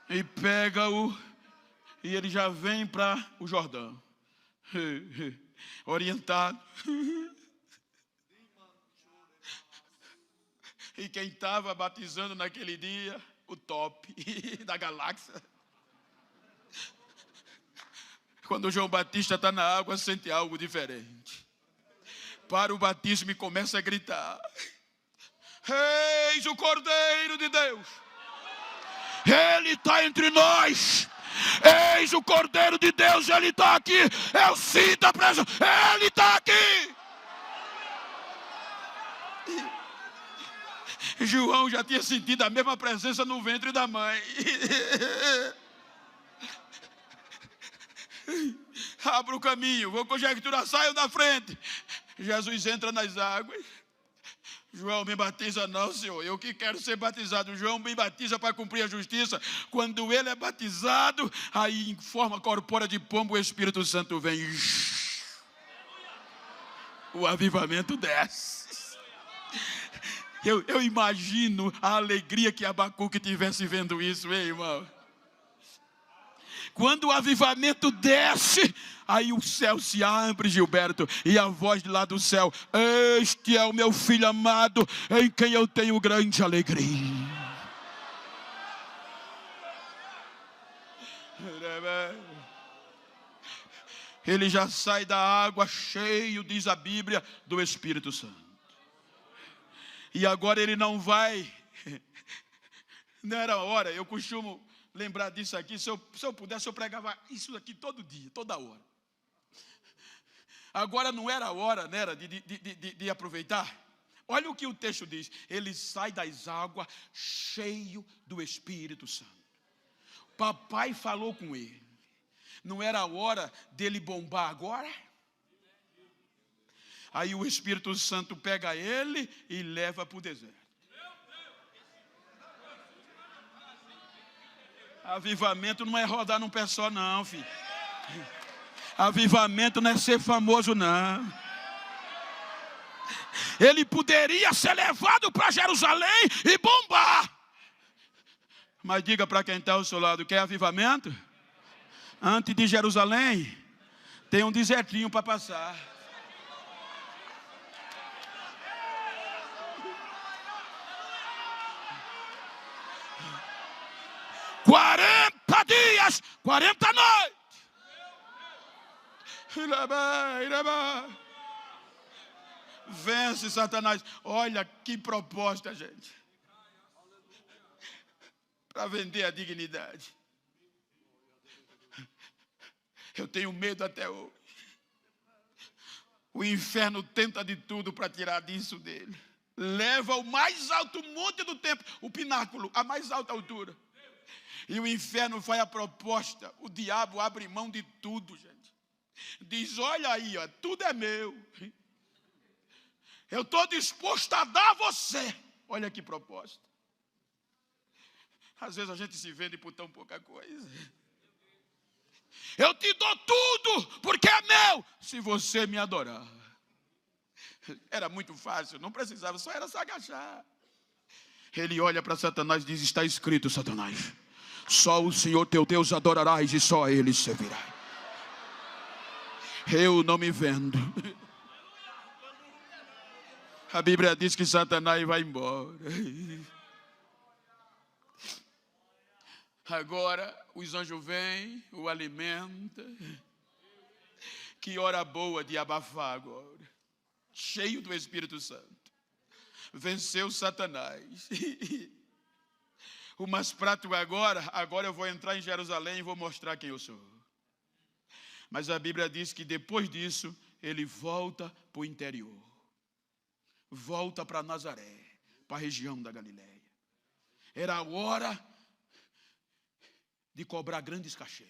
E pega-o, e ele já vem para o Jordão, orientado. E quem estava batizando naquele dia, o top da galáxia. Quando o João Batista está na água, sente algo diferente. Para o batismo e começa a gritar: eis o Cordeiro de Deus, ele está entre nós. Eis o Cordeiro de Deus, ele está aqui. Eu sinto a presença, ele está aqui. João já tinha sentido a mesma presença no ventre da mãe. Abra o caminho, vou conjecturar, saio da frente. Jesus entra nas águas. João, me batiza não, Senhor, eu que quero ser batizado. João me batiza para cumprir a justiça. Quando ele é batizado, aí em forma corpórea de pombo, o Espírito Santo vem. O avivamento desce. Eu imagino a alegria que Abacuque tivesse vendo isso, hein, irmão? Quando o avivamento desce, aí o céu se abre, Gilberto, e a voz de lá do céu: este é o meu filho amado, em quem eu tenho grande alegria. ele já sai da água cheio, diz a Bíblia, do Espírito Santo. E agora ele não vai, não era hora, eu costumo lembrar disso aqui, se eu pudesse eu pregava isso aqui todo dia, toda hora. Agora não era a hora, né, de aproveitar. Olha o que o texto diz, ele sai das águas cheio do Espírito Santo. Papai falou com ele, não era a hora dele bombar agora? Aí o Espírito Santo pega ele e leva para o deserto. Avivamento não é rodar num pé só não, filho. Avivamento não é ser famoso não. Ele poderia ser levado para Jerusalém e bombar. Mas diga para quem está ao seu lado, quer avivamento? Antes de Jerusalém, tem um desertinho para passar. Dias, 40 noites. Vence Satanás. Olha que proposta, gente. Para vender a dignidade. Eu tenho medo até hoje. O inferno tenta de tudo para tirar disso dele. Leva ao mais alto monte do templo, o pináculo, a mais alta altura. E o inferno faz a proposta, o diabo abre mão de tudo, gente. Diz, olha aí, ó, tudo é meu. Eu estou disposto a dar a você. Olha que proposta. Às vezes a gente se vende por tão pouca coisa. Eu te dou tudo, porque é meu, se você me adorar. Era muito fácil, não precisava, só era se agachar. Ele olha para Satanás e diz, está escrito, Satanás, só o Senhor teu Deus adorarás e só a Ele servirás. Eu não me vendo. A Bíblia diz que Satanás vai embora. Agora os anjos vêm, o alimenta. Que hora boa de abafar agora. Cheio do Espírito Santo. Venceu Satanás. O mais prático agora eu vou entrar em Jerusalém e vou mostrar quem eu sou. Mas a Bíblia diz que depois disso, ele volta para o interior. Volta para Nazaré, para a região da Galileia. Era a hora de cobrar grandes cachês.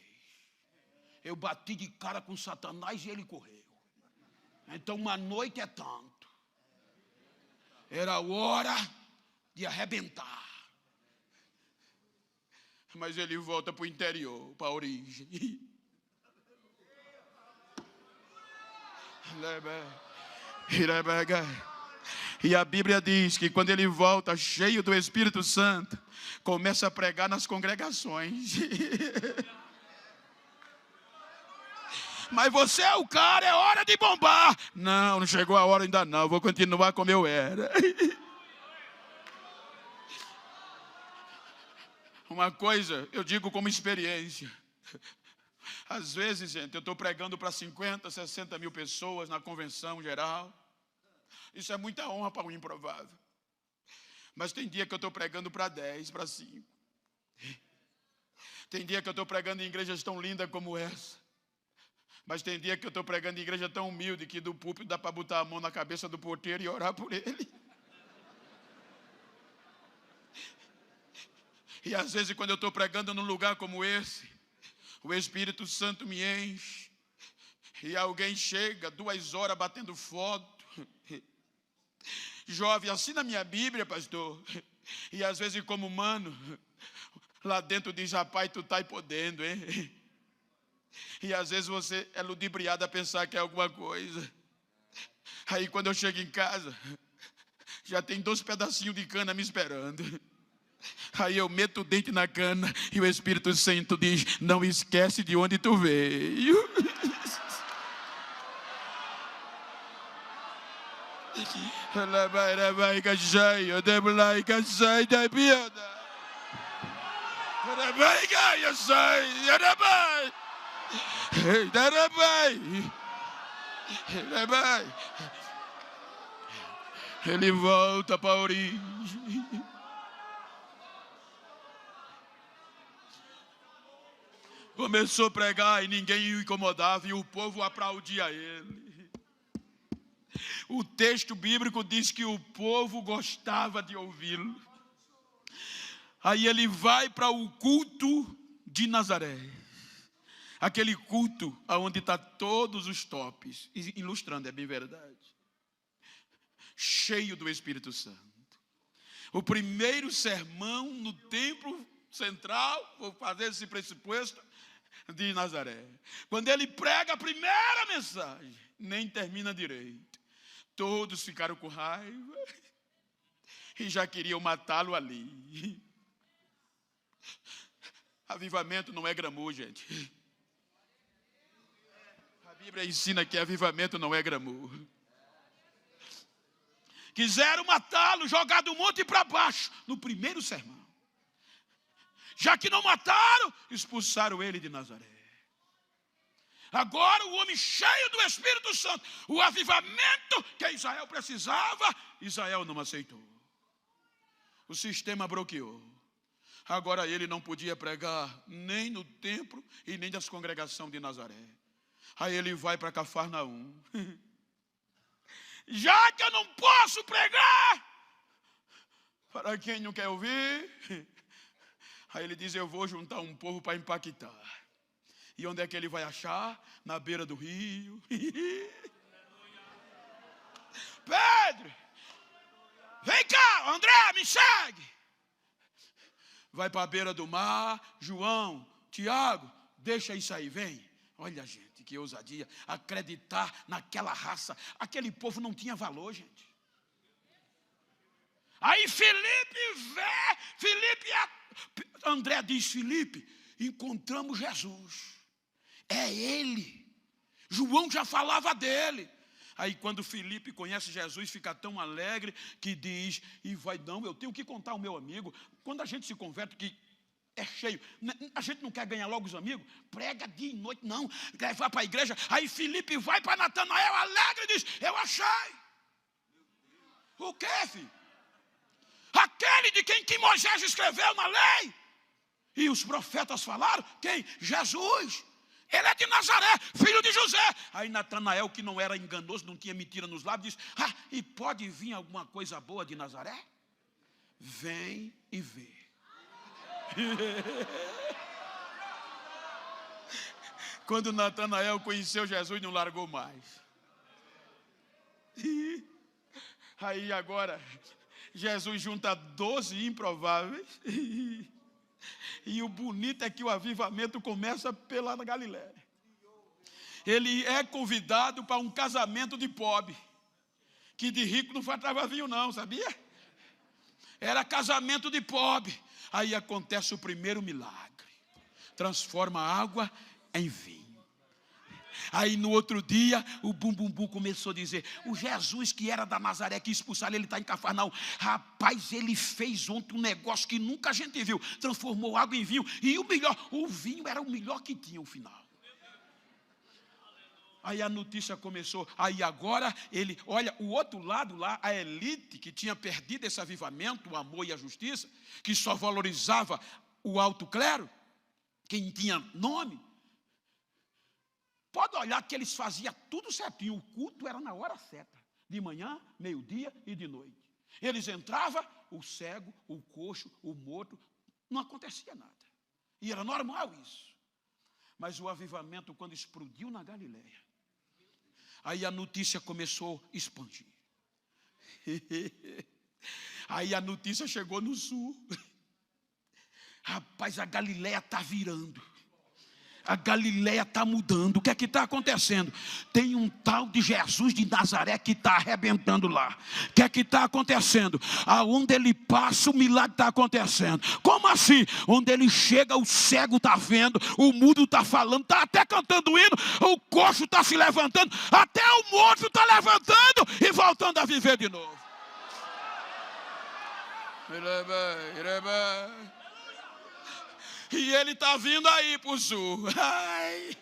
Eu bati de cara com Satanás e ele correu. Então uma noite é tanto. Era a hora de arrebentar. Mas ele volta para o interior, para a origem. E a Bíblia diz que quando ele volta cheio do Espírito Santo, começa a pregar nas congregações. Mas você é o cara, é hora de bombar. Não chegou a hora ainda não, vou continuar como eu era. Uma coisa, eu digo como experiência. Às vezes, gente, eu estou pregando para 50, 60 mil pessoas na convenção geral. Isso é muita honra para um improvável. Mas tem dia que eu estou pregando para 10, para 5. Tem dia que eu estou pregando em igrejas tão lindas como essa. Mas tem dia que eu estou pregando em igreja tão humilde que do púlpito dá para botar a mão na cabeça do porteiro e orar por ele. E às vezes quando eu estou pregando num lugar como esse, o Espírito Santo me enche. E alguém chega 2 horas batendo foto. Jovem, assina minha Bíblia, pastor. E às vezes como humano, lá dentro diz, rapaz, tu tá aí podendo, hein? E às vezes você é ludibriado a pensar que é alguma coisa. Aí quando eu chego em casa, já tem 2 pedacinhos de cana me esperando. Aí eu meto o dente na cana e o Espírito Santo diz, não esquece de onde tu veio. Ele volta para a origem. Começou a pregar e ninguém o incomodava e o povo aplaudia ele. O texto bíblico diz que o povo gostava de ouvi-lo. Aí ele vai para o culto de Nazaré. Aquele culto onde está todos os tops. Ilustrando, é bem verdade. Cheio do Espírito Santo. O primeiro sermão no templo central, vou fazer esse pressuposto, de Nazaré. Quando ele prega a primeira mensagem, nem termina direito. Todos ficaram com raiva e já queriam matá-lo ali. Avivamento não é glamour, gente. A Bíblia ensina que avivamento não é glamour. Quiseram matá-lo, jogar do monte para baixo, no primeiro sermão. Já que não mataram, expulsaram ele de Nazaré. Agora o homem cheio do Espírito Santo, o avivamento que Israel precisava, Israel não aceitou. O sistema bloqueou. Agora ele não podia pregar nem no templo e nem das congregações de Nazaré. Aí ele vai para Cafarnaum. Já que eu não posso pregar para quem não quer ouvir, aí ele diz, eu vou juntar um povo para impactar. E onde é que ele vai achar? Na beira do rio. Pedro, vem cá, André, me segue. Vai para a beira do mar. João, Tiago, deixa isso aí, vem. Olha, gente, que ousadia. Acreditar naquela raça. Aquele povo não tinha valor, gente. Aí André diz, Filipe, encontramos Jesus. É ele. João já falava dele. Aí quando Filipe conhece Jesus, fica tão alegre que diz, eu tenho que contar ao meu amigo. Quando a gente se converte, que é cheio, a gente não quer ganhar logo os amigos, prega dia e noite, não, vai para a igreja. Aí Filipe vai para Natanael alegre e diz, eu achei. O que, filho? Aquele de quem Moisés escreveu na lei. E os profetas falaram, quem? Jesus. Ele é de Nazaré, filho de José. Aí Natanael, que não era enganoso, não tinha mentira nos lábios, diz, e pode vir alguma coisa boa de Nazaré? Vem e vê. Quando Natanael conheceu Jesus, não largou mais. Aí agora, Jesus junta 12 improváveis. E o bonito é que o avivamento começa pela Galiléia. Ele é convidado para um casamento de pobre. Que de rico não faltava vinho não, sabia? Era casamento de pobre. Aí acontece o primeiro milagre. Transforma a água em vinho. Aí no outro dia, o bum começou a dizer, o Jesus que era da Nazaré, que expulsaram ele, está em Cafarnaum. Rapaz, ele fez ontem um negócio que nunca a gente viu. Transformou água em vinho. E o melhor, o vinho era o melhor que tinha no final. Aí a notícia começou. Aí agora ele, olha, o outro lado lá, a elite que tinha perdido esse avivamento, o amor e a justiça, que só valorizava o alto clero, quem tinha nome. Pode olhar que eles faziam tudo certinho. O culto era na hora certa. De manhã, meio-dia e de noite. Eles entravam, o cego, o coxo, o morto. Não acontecia nada. E era normal isso. Mas o avivamento, quando explodiu na Galileia, aí a notícia começou a expandir. Aí a notícia chegou no sul. Rapaz, a Galileia está virando. A Galileia está mudando. O que é que está acontecendo? Tem um tal de Jesus de Nazaré que está arrebentando lá. O que é que está acontecendo? Aonde ele passa, o milagre está acontecendo. Como assim? Onde ele chega, o cego está vendo, o mudo está falando, está até cantando hino, o coxo está se levantando, até o morto está levantando e voltando a viver de novo. E ele está vindo aí para o sul. Ai,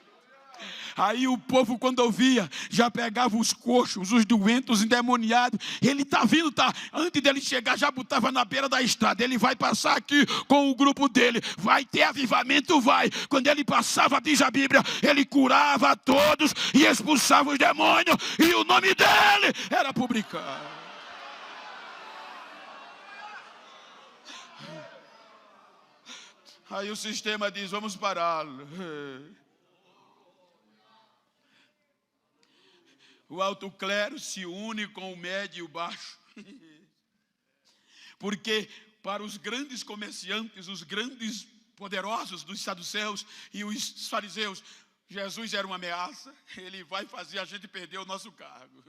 Aí o povo, quando ouvia, já pegava os coxos, os doentos, os endemoniados. Ele está vindo, tá? Antes dele chegar, já botava na beira da estrada. Ele vai passar aqui com o grupo dele. Vai ter avivamento, vai. Quando ele passava, diz a Bíblia, ele curava a todos e expulsava os demônios. E o nome dele era publicado. Aí o sistema diz, vamos pará-lo. O alto clero se une com o médio e o baixo. Porque para os grandes comerciantes, os grandes poderosos dos saduceus e os fariseus, Jesus era uma ameaça. Ele vai fazer a gente perder o nosso cargo.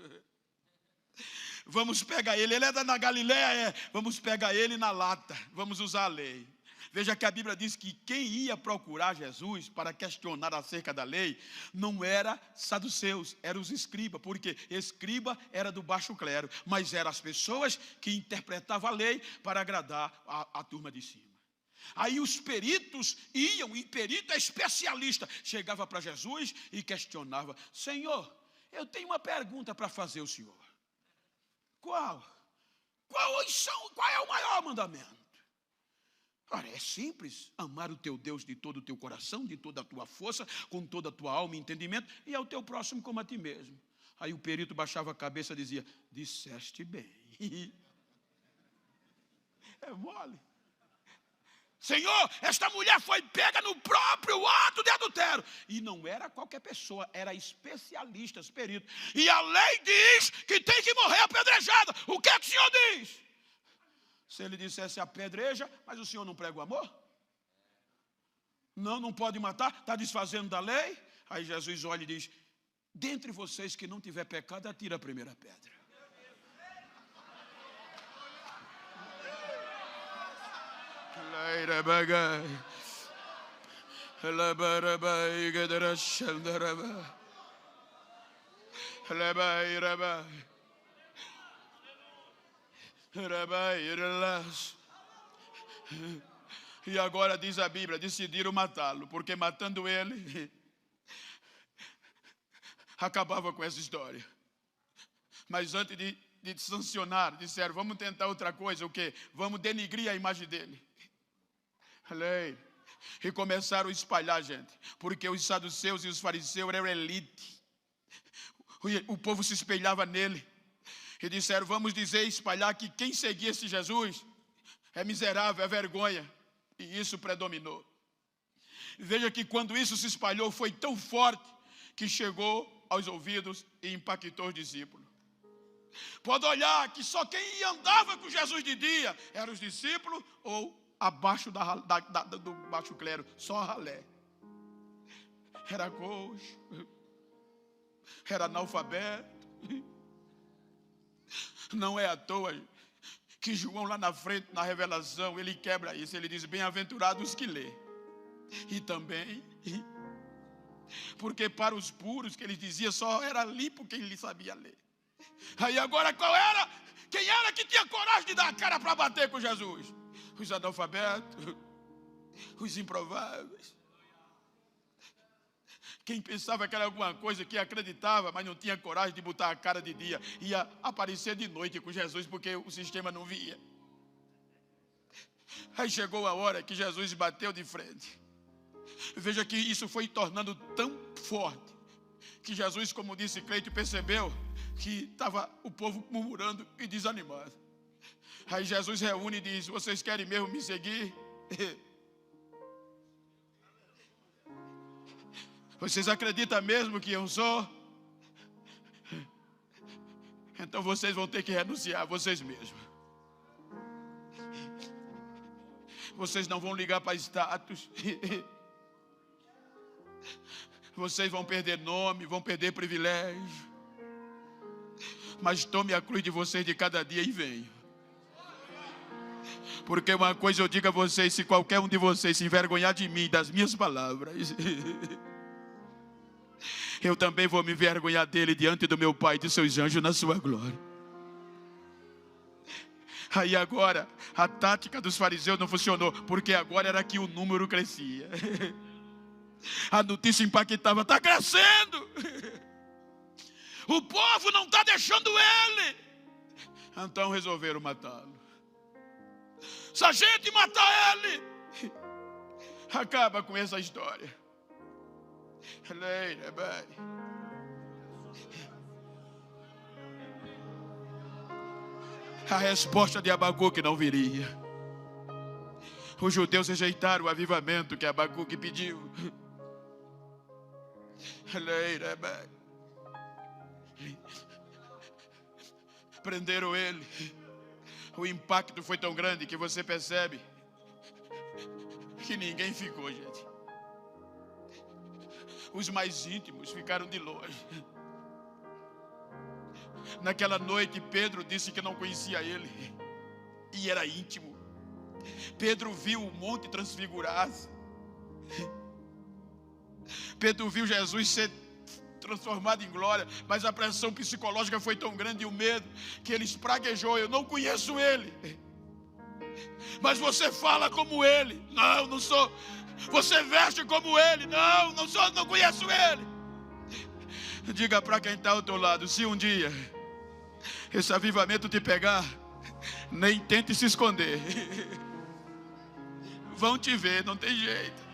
Vamos pegar ele é da Galileia, vamos pegar ele na lata, vamos usar a lei. Veja que a Bíblia diz que quem ia procurar Jesus para questionar acerca da lei não era saduceus, eram os escribas, porque escriba era do baixo clero, mas eram as pessoas que interpretavam a lei para agradar a turma de cima. Aí os peritos iam, e perito é especialista, chegava para Jesus e questionava, Senhor, eu tenho uma pergunta para fazer ao Senhor. Qual é o maior mandamento? Ora, é simples, amar o teu Deus de todo o teu coração, de toda a tua força, com toda a tua alma e entendimento, e ao teu próximo como a ti mesmo. Aí o perito baixava a cabeça e dizia, disseste bem. É mole. Senhor, esta mulher foi pega no próprio ato de adultério. E não era qualquer pessoa, era especialistas, peritos. E a lei diz que tem que morrer apedrejada. O que é que o Senhor diz? Se ele dissesse apedreja, mas o Senhor não prega o amor? Não pode matar, está desfazendo da lei. Aí Jesus olha e diz, dentre vocês que não tiver pecado, atira a primeira pedra. E agora diz a Bíblia, decidiram matá-lo, porque matando ele, acabava com essa história. Mas antes de sancionar, disseram, vamos tentar outra coisa, o quê? Vamos denigrir a imagem dele. E começaram a espalhar, gente, porque os saduceus e os fariseus eram elite. O povo se espelhava nele. E disseram, vamos dizer, espalhar que quem seguia esse Jesus é miserável, é vergonha. E isso predominou. Veja que quando isso se espalhou, foi tão forte que chegou aos ouvidos e impactou os discípulos. Pode olhar que só quem andava com Jesus de dia eram os discípulos ou abaixo do baixo clero, só ralé. Era coxo, era analfabeto. Não é à toa que João lá na frente, na revelação, ele quebra isso, ele diz, bem-aventurados os que lê. E também, porque para os puros, que ele dizia, só era limpo quem lhe sabia ler. Aí agora qual era? Quem era que tinha coragem de dar a cara para bater com Jesus? Os analfabetos, os improváveis. Quem pensava que era alguma coisa, que acreditava, mas não tinha coragem de botar a cara de dia, ia aparecer de noite com Jesus, porque o sistema não via. Aí chegou a hora que Jesus bateu de frente. Veja que isso foi tornando tão forte, que Jesus, como disse Cleito, percebeu que estava o povo murmurando e desanimado. Aí Jesus reúne e diz, vocês querem mesmo me seguir? Vocês acreditam mesmo que eu sou? Então vocês vão ter que renunciar a vocês mesmos. Vocês não vão ligar para status. Vocês vão perder nome, vão perder privilégio. Mas tome a cruz de vocês de cada dia e venham. Porque uma coisa eu digo a vocês, se qualquer um de vocês se envergonhar de mim, das minhas palavras, eu também vou me envergonhar dele diante do meu Pai e de seus anjos na sua glória. Aí agora, a tática dos fariseus não funcionou, porque agora era que o número crescia. A notícia impactava: está crescendo. O povo não está deixando ele. Então resolveram matá-lo. Se a gente matar ele, acaba com essa história. A resposta de Abacuque não viria. Os judeus rejeitaram o avivamento que Abacuque pediu. Prenderam ele. O impacto foi tão grande que você percebe que ninguém ficou, gente. Os mais íntimos ficaram de longe. Naquela noite, Pedro disse que não conhecia ele, e era íntimo. Pedro viu o monte transfigurar-se. Pedro viu Jesus ser transformado em glória, mas a pressão psicológica foi tão grande e o medo que ele espraguejou: eu não conheço ele. Mas você fala como ele. Não, não sou. Você veste como ele. Não, não sou, não conheço ele. Diga para quem está ao teu lado: se um dia esse avivamento te pegar, nem tente se esconder. Vão te ver, não tem jeito.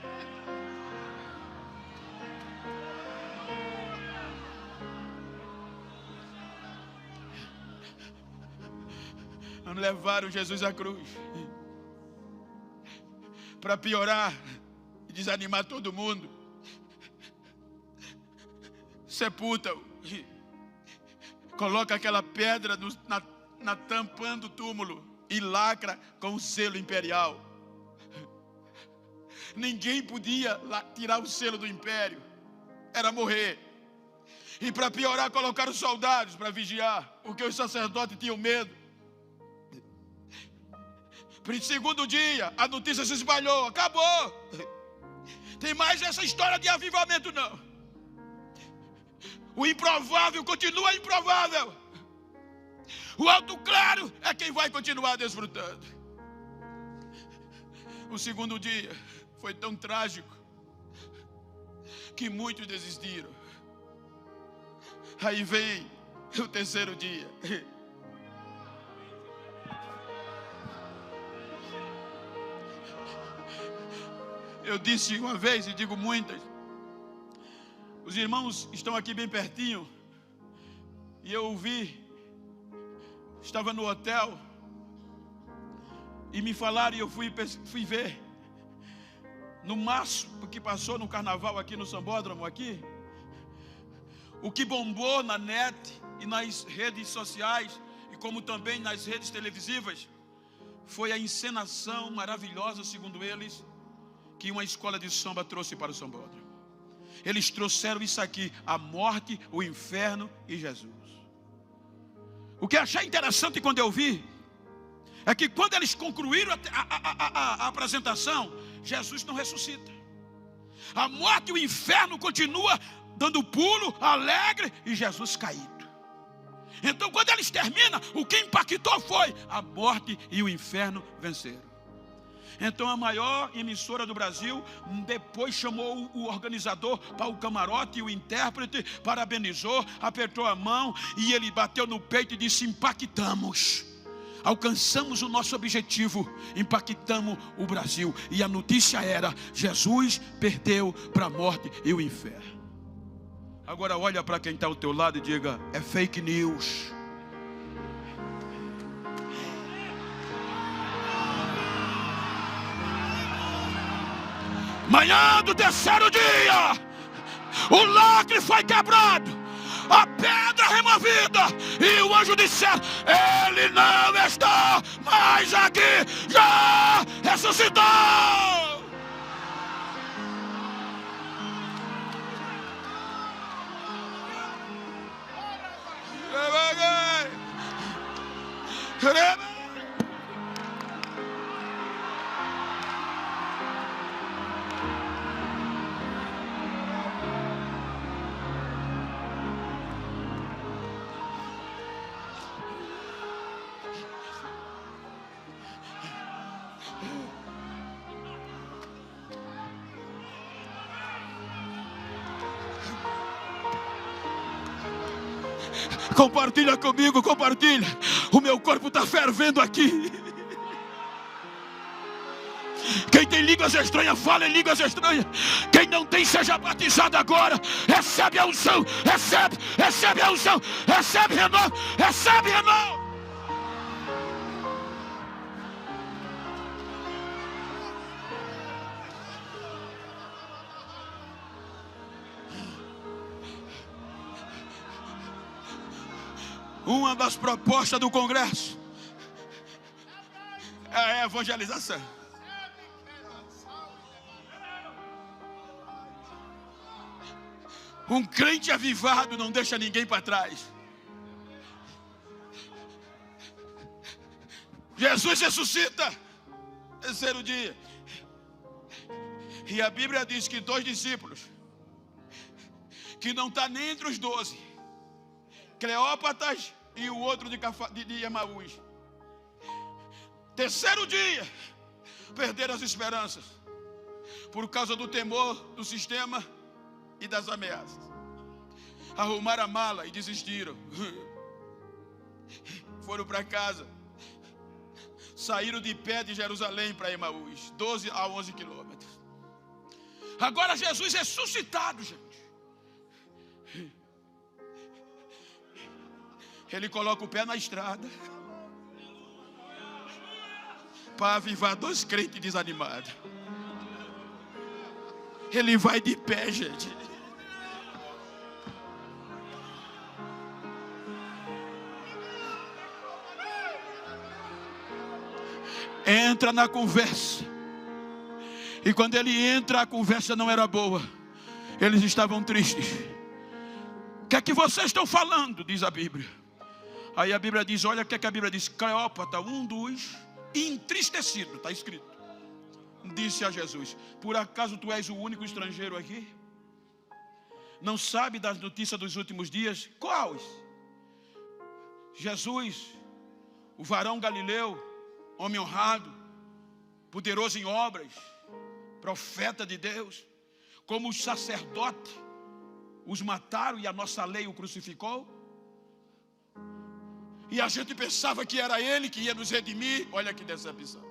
Levaram Jesus à cruz. Para piorar e desanimar todo mundo, sepulta-o. Coloca aquela pedra na tampando o túmulo e lacra com o selo imperial. Ninguém podia tirar o selo do império. Era morrer. E para piorar, colocaram soldados para vigiar, porque os sacerdotes tinham medo. Segundo dia, a notícia se espalhou: acabou. Tem mais essa história de avivamento não. O improvável continua improvável. O alto claro é quem vai continuar desfrutando. O segundo dia foi tão trágico que muitos desistiram. Aí vem o terceiro dia. Eu disse uma vez e digo muitas. Os irmãos estão aqui bem pertinho. E eu ouvi. Estava no hotel. E me falaram e eu fui ver. No máximo que passou no carnaval aqui no Sambódromo aqui. O que bombou na net e nas redes sociais. E como também nas redes televisivas. Foi a encenação maravilhosa, segundo eles, que uma escola de samba trouxe para o Sambódromo. Eles trouxeram isso aqui: a morte, o inferno e Jesus. O que achei interessante quando eu vi é que quando eles concluíram a apresentação, Jesus não ressuscita. A morte e o inferno continua dando pulo, alegre, e Jesus caído. Então quando eles terminam, o que impactou foi: a morte e o inferno venceram. Então a maior emissora do Brasil depois chamou o organizador para o camarote e o intérprete parabenizou, apertou a mão e ele bateu no peito e disse: impactamos, alcançamos o nosso objetivo, impactamos o Brasil. E a notícia era: Jesus perdeu para a morte e o inferno. Agora olha para quem está ao teu lado e diga: é fake news. Manhã do terceiro dia, o lacre foi quebrado, a pedra removida, e o anjo disse: ele não está mais aqui, já ressuscitou. Compartilha comigo, compartilha. O meu corpo está fervendo aqui. Quem tem línguas estranhas, fala em línguas estranhas. Quem não tem, seja batizado agora. Recebe a unção, recebe a unção, recebe renovo, recebe renovo. Uma das propostas do Congresso é a evangelização. Um crente avivado não deixa ninguém para trás. Jesus ressuscita, terceiro dia. E a Bíblia diz que 2 discípulos, que não está nem entre os 12, Cleópatas e o outro de Emaús, terceiro dia, perderam as esperanças, por causa do temor do sistema e das ameaças. Arrumaram a mala e desistiram. Foram para casa. Saíram de pé de Jerusalém para Emaús, 12 a 11 quilômetros. Agora Jesus ressuscitado, gente. Ele coloca o pé na estrada para avivar 2 crentes desanimados. Ele vai de pé, gente. Entra na conversa. E quando ele entra, a conversa não era boa. Eles estavam tristes. O que é que vocês estão falando? Diz a Bíblia. Aí a Bíblia diz, olha o que é que a Bíblia diz. Cleópatra, um dos entristecidos, está escrito, disse a Jesus: por acaso tu és o único estrangeiro aqui? Não sabe das notícias dos últimos dias? Quais? Jesus, o varão Galileu, homem honrado, poderoso em obras, profeta de Deus, como os sacerdotes os mataram e a nossa lei o crucificou? E a gente pensava que era ele que ia nos redimir. Olha que decepção.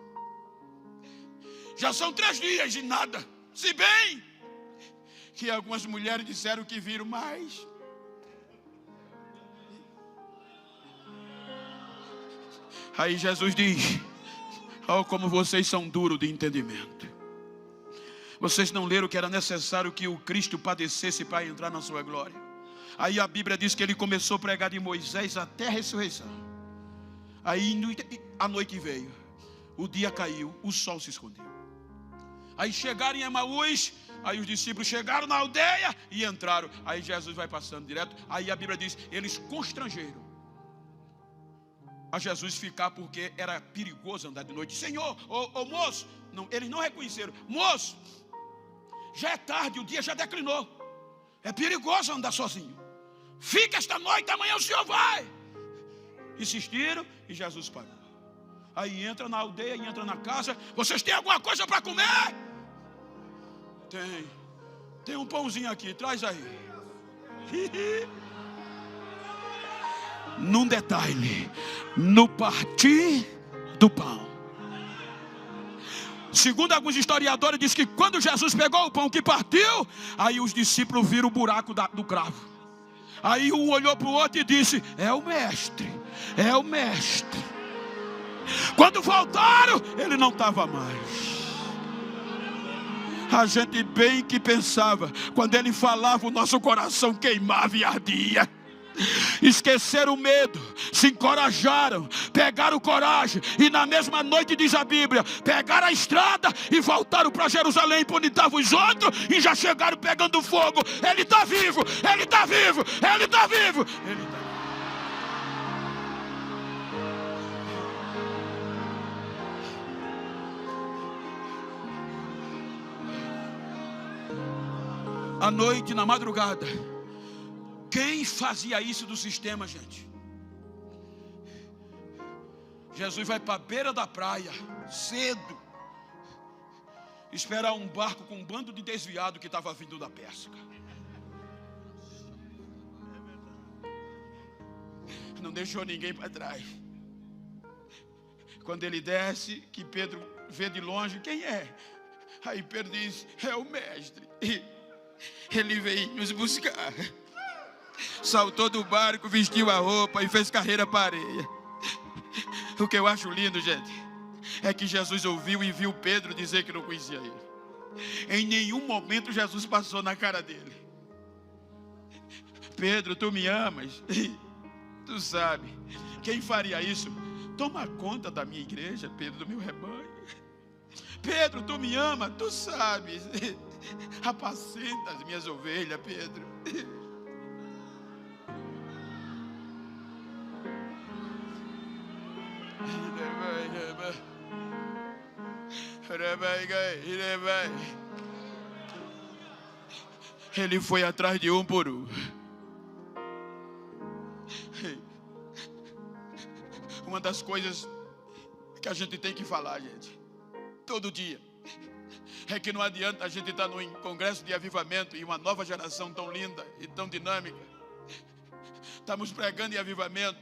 Já são 3 dias e nada. Se bem que algumas mulheres disseram que viram mais. Aí Jesus diz: oh, como vocês são duros de entendimento. Vocês não leram que era necessário que o Cristo padecesse para entrar na sua glória? Aí a Bíblia diz que ele começou a pregar de Moisés até a ressurreição. Aí a noite veio, o dia caiu, o sol se escondeu. Aí chegaram em Emaús, aí os discípulos chegaram na aldeia e entraram. Aí Jesus vai passando direto. Aí a Bíblia diz, eles constrangeram a Jesus ficar, porque era perigoso andar de noite. Senhor, ô moço, não, eles não reconheceram. Moço, já é tarde, o dia já declinou. É perigoso andar sozinho. Fica esta noite, amanhã o senhor vai. Insistiram e Jesus parou. Aí entra na aldeia e entra na casa. Vocês têm alguma coisa para comer? Tem um pãozinho aqui, traz aí. Num detalhe, no partir do pão. Segundo alguns historiadores, diz que quando Jesus pegou o pão que partiu, aí os discípulos viram o buraco do cravo. Aí um olhou para o outro e disse: é o mestre, é o mestre. Quando voltaram, ele não estava mais. A gente bem que pensava, quando ele falava, o nosso coração queimava e ardia. Esqueceram o medo, se encorajaram, pegaram coragem e na mesma noite, diz a Bíblia, pegaram a estrada e voltaram para Jerusalém, para onde estavam os outros, e já chegaram pegando fogo. Ele está vivo, ele está vivo, ele está vivo, ele está vivo. À noite, na madrugada, quem fazia isso do sistema, gente? Jesus vai para a beira da praia, cedo, esperar um barco com um bando de desviado que estava vindo da pesca. não deixou ninguém para trás. Quando ele desce, que Pedro vê de longe, quem é? Aí Pedro diz, é o mestre. Ele veio nos buscar. Saltou do barco, vestiu a roupa e fez carreira para a areia. O que eu acho lindo, gente, é que Jesus ouviu e viu Pedro dizer que não conhecia ele. Em nenhum momento Jesus passou na cara dele. Pedro, tu me amas? Tu sabe, quem faria isso? Toma conta da minha igreja, Pedro, do meu rebanho. Pedro, tu me ama? Tu sabes, apacenta as minhas ovelhas, Pedro. Ele foi atrás de um por um. Uma das coisas que a gente tem que falar, gente, todo dia, é que não adianta a gente estar num congresso de avivamento e uma nova geração tão linda e tão dinâmica. Estamos pregando em avivamento,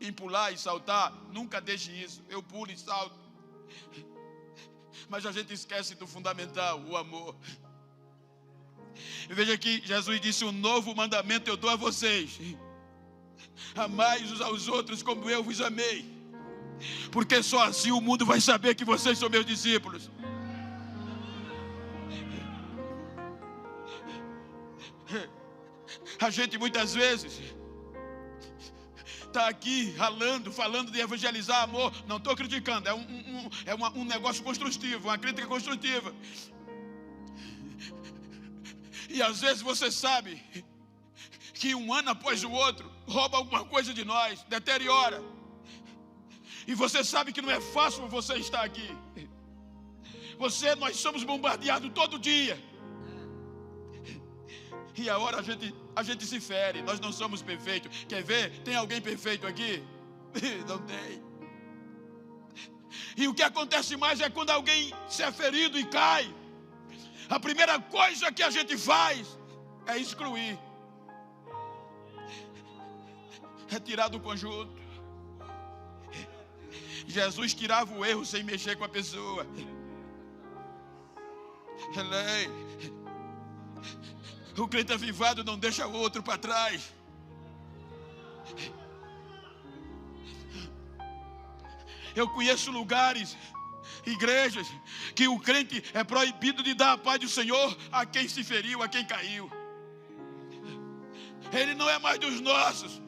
em pular e saltar. Nunca deixe isso. Eu pulo e salto. Mas a gente esquece do fundamental, o amor. E veja que Jesus disse, um novo mandamento eu dou a vocês. Amai uns aos outros como eu vos amei. Porque só assim o mundo vai saber que vocês são meus discípulos. A gente muitas vezes está aqui ralando, falando de evangelizar amor. Não estou criticando, é um negócio construtivo, uma crítica construtiva. E às vezes você sabe que um ano após o outro rouba alguma coisa de nós, deteriora. E você sabe que não é fácil você estar aqui. Nós somos bombardeados todo dia. E a hora a gente se fere. Nós não somos perfeitos. Quer ver? Tem alguém perfeito aqui? Não tem. E o que acontece mais é quando alguém se é ferido e cai. A primeira coisa que a gente faz é excluir. É tirar do conjunto. Jesus tirava o erro sem mexer com a pessoa. O crente avivado não deixa o outro para trás. Eu conheço lugares, igrejas, que o crente é proibido de dar a paz do Senhor a quem se feriu, a quem caiu. Ele não é mais dos nossos.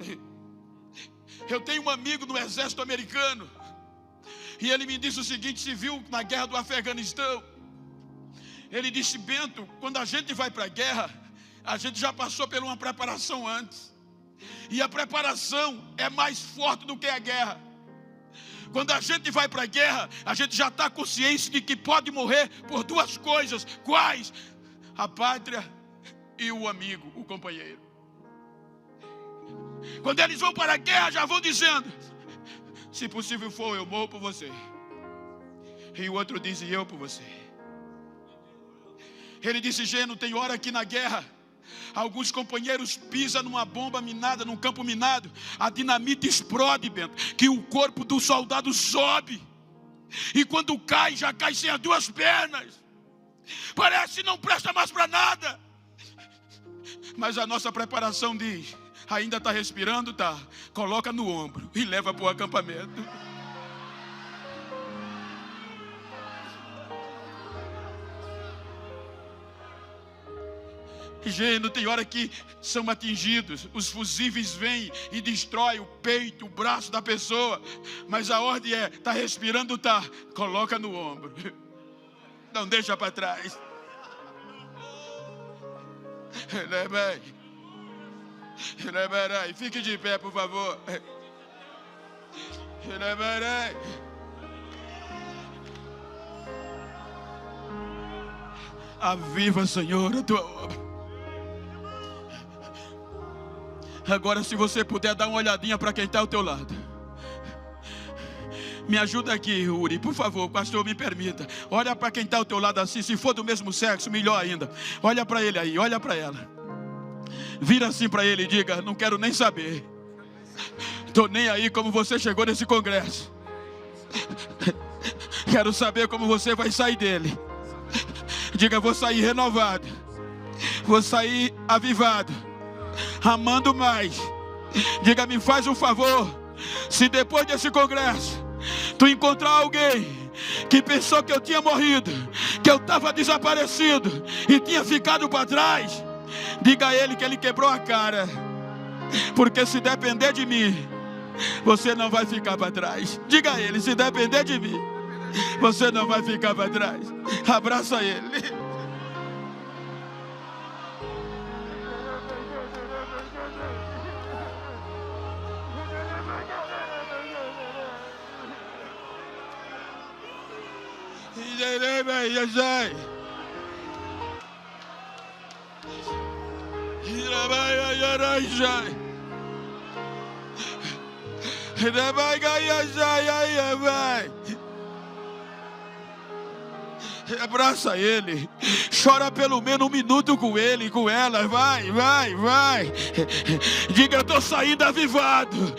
Eu tenho um amigo no exército americano, e ele me disse o seguinte, se viu na guerra do Afeganistão. Ele disse, Bento, quando a gente vai para a guerra, a gente já passou por uma preparação antes. E a preparação é mais forte do que a guerra. Quando a gente vai para a guerra, a gente já está consciente de que pode morrer por duas coisas. Quais? A pátria e o amigo, o companheiro. Quando eles vão para a guerra, já vão dizendo, se possível for, eu morro por você. E o outro diz, e eu por você. Ele disse, Geno, tem hora aqui na guerra, alguns companheiros pisam numa bomba minada, num campo minado, a dinamite explode, Bento, que o corpo do soldado sobe, e quando cai, já cai sem as duas pernas, parece que não presta mais para nada. Mas a nossa preparação diz, ainda está respirando, tá? Coloca no ombro e leva para o acampamento. Gênio, tem hora que são atingidos, os fusíveis vêm e destroem o peito, o braço da pessoa, mas a ordem é, está respirando, tá? Coloca no ombro, não deixa para trás. Fique de pé, por favor. Aviva, Senhor, a tua obra. Agora, se você puder dar uma olhadinha para quem está ao teu lado. Me ajuda aqui, Uri, por favor, pastor, me permita. Olha para quem está ao teu lado assim, se for do mesmo sexo, melhor ainda. Olha para ele aí, olha para ela. Vira assim para ele e diga, não quero nem saber. Estou nem aí como você chegou nesse congresso. Quero saber como você vai sair dele. Diga: vou sair renovado, vou sair avivado, amando mais. Diga: me faz um favor, se depois desse congresso tu encontrar alguém que pensou que eu tinha morrido, que eu estava desaparecido e tinha ficado para trás, diga a ele que ele quebrou a cara, porque se depender de mim, você não vai ficar para trás. Diga a ele: se depender de mim, você não vai ficar para trás. Abraça ele. Abraça ele, chora pelo menos 1 minuto com ele, com ela. Vai. Diga: eu estou saindo avivado,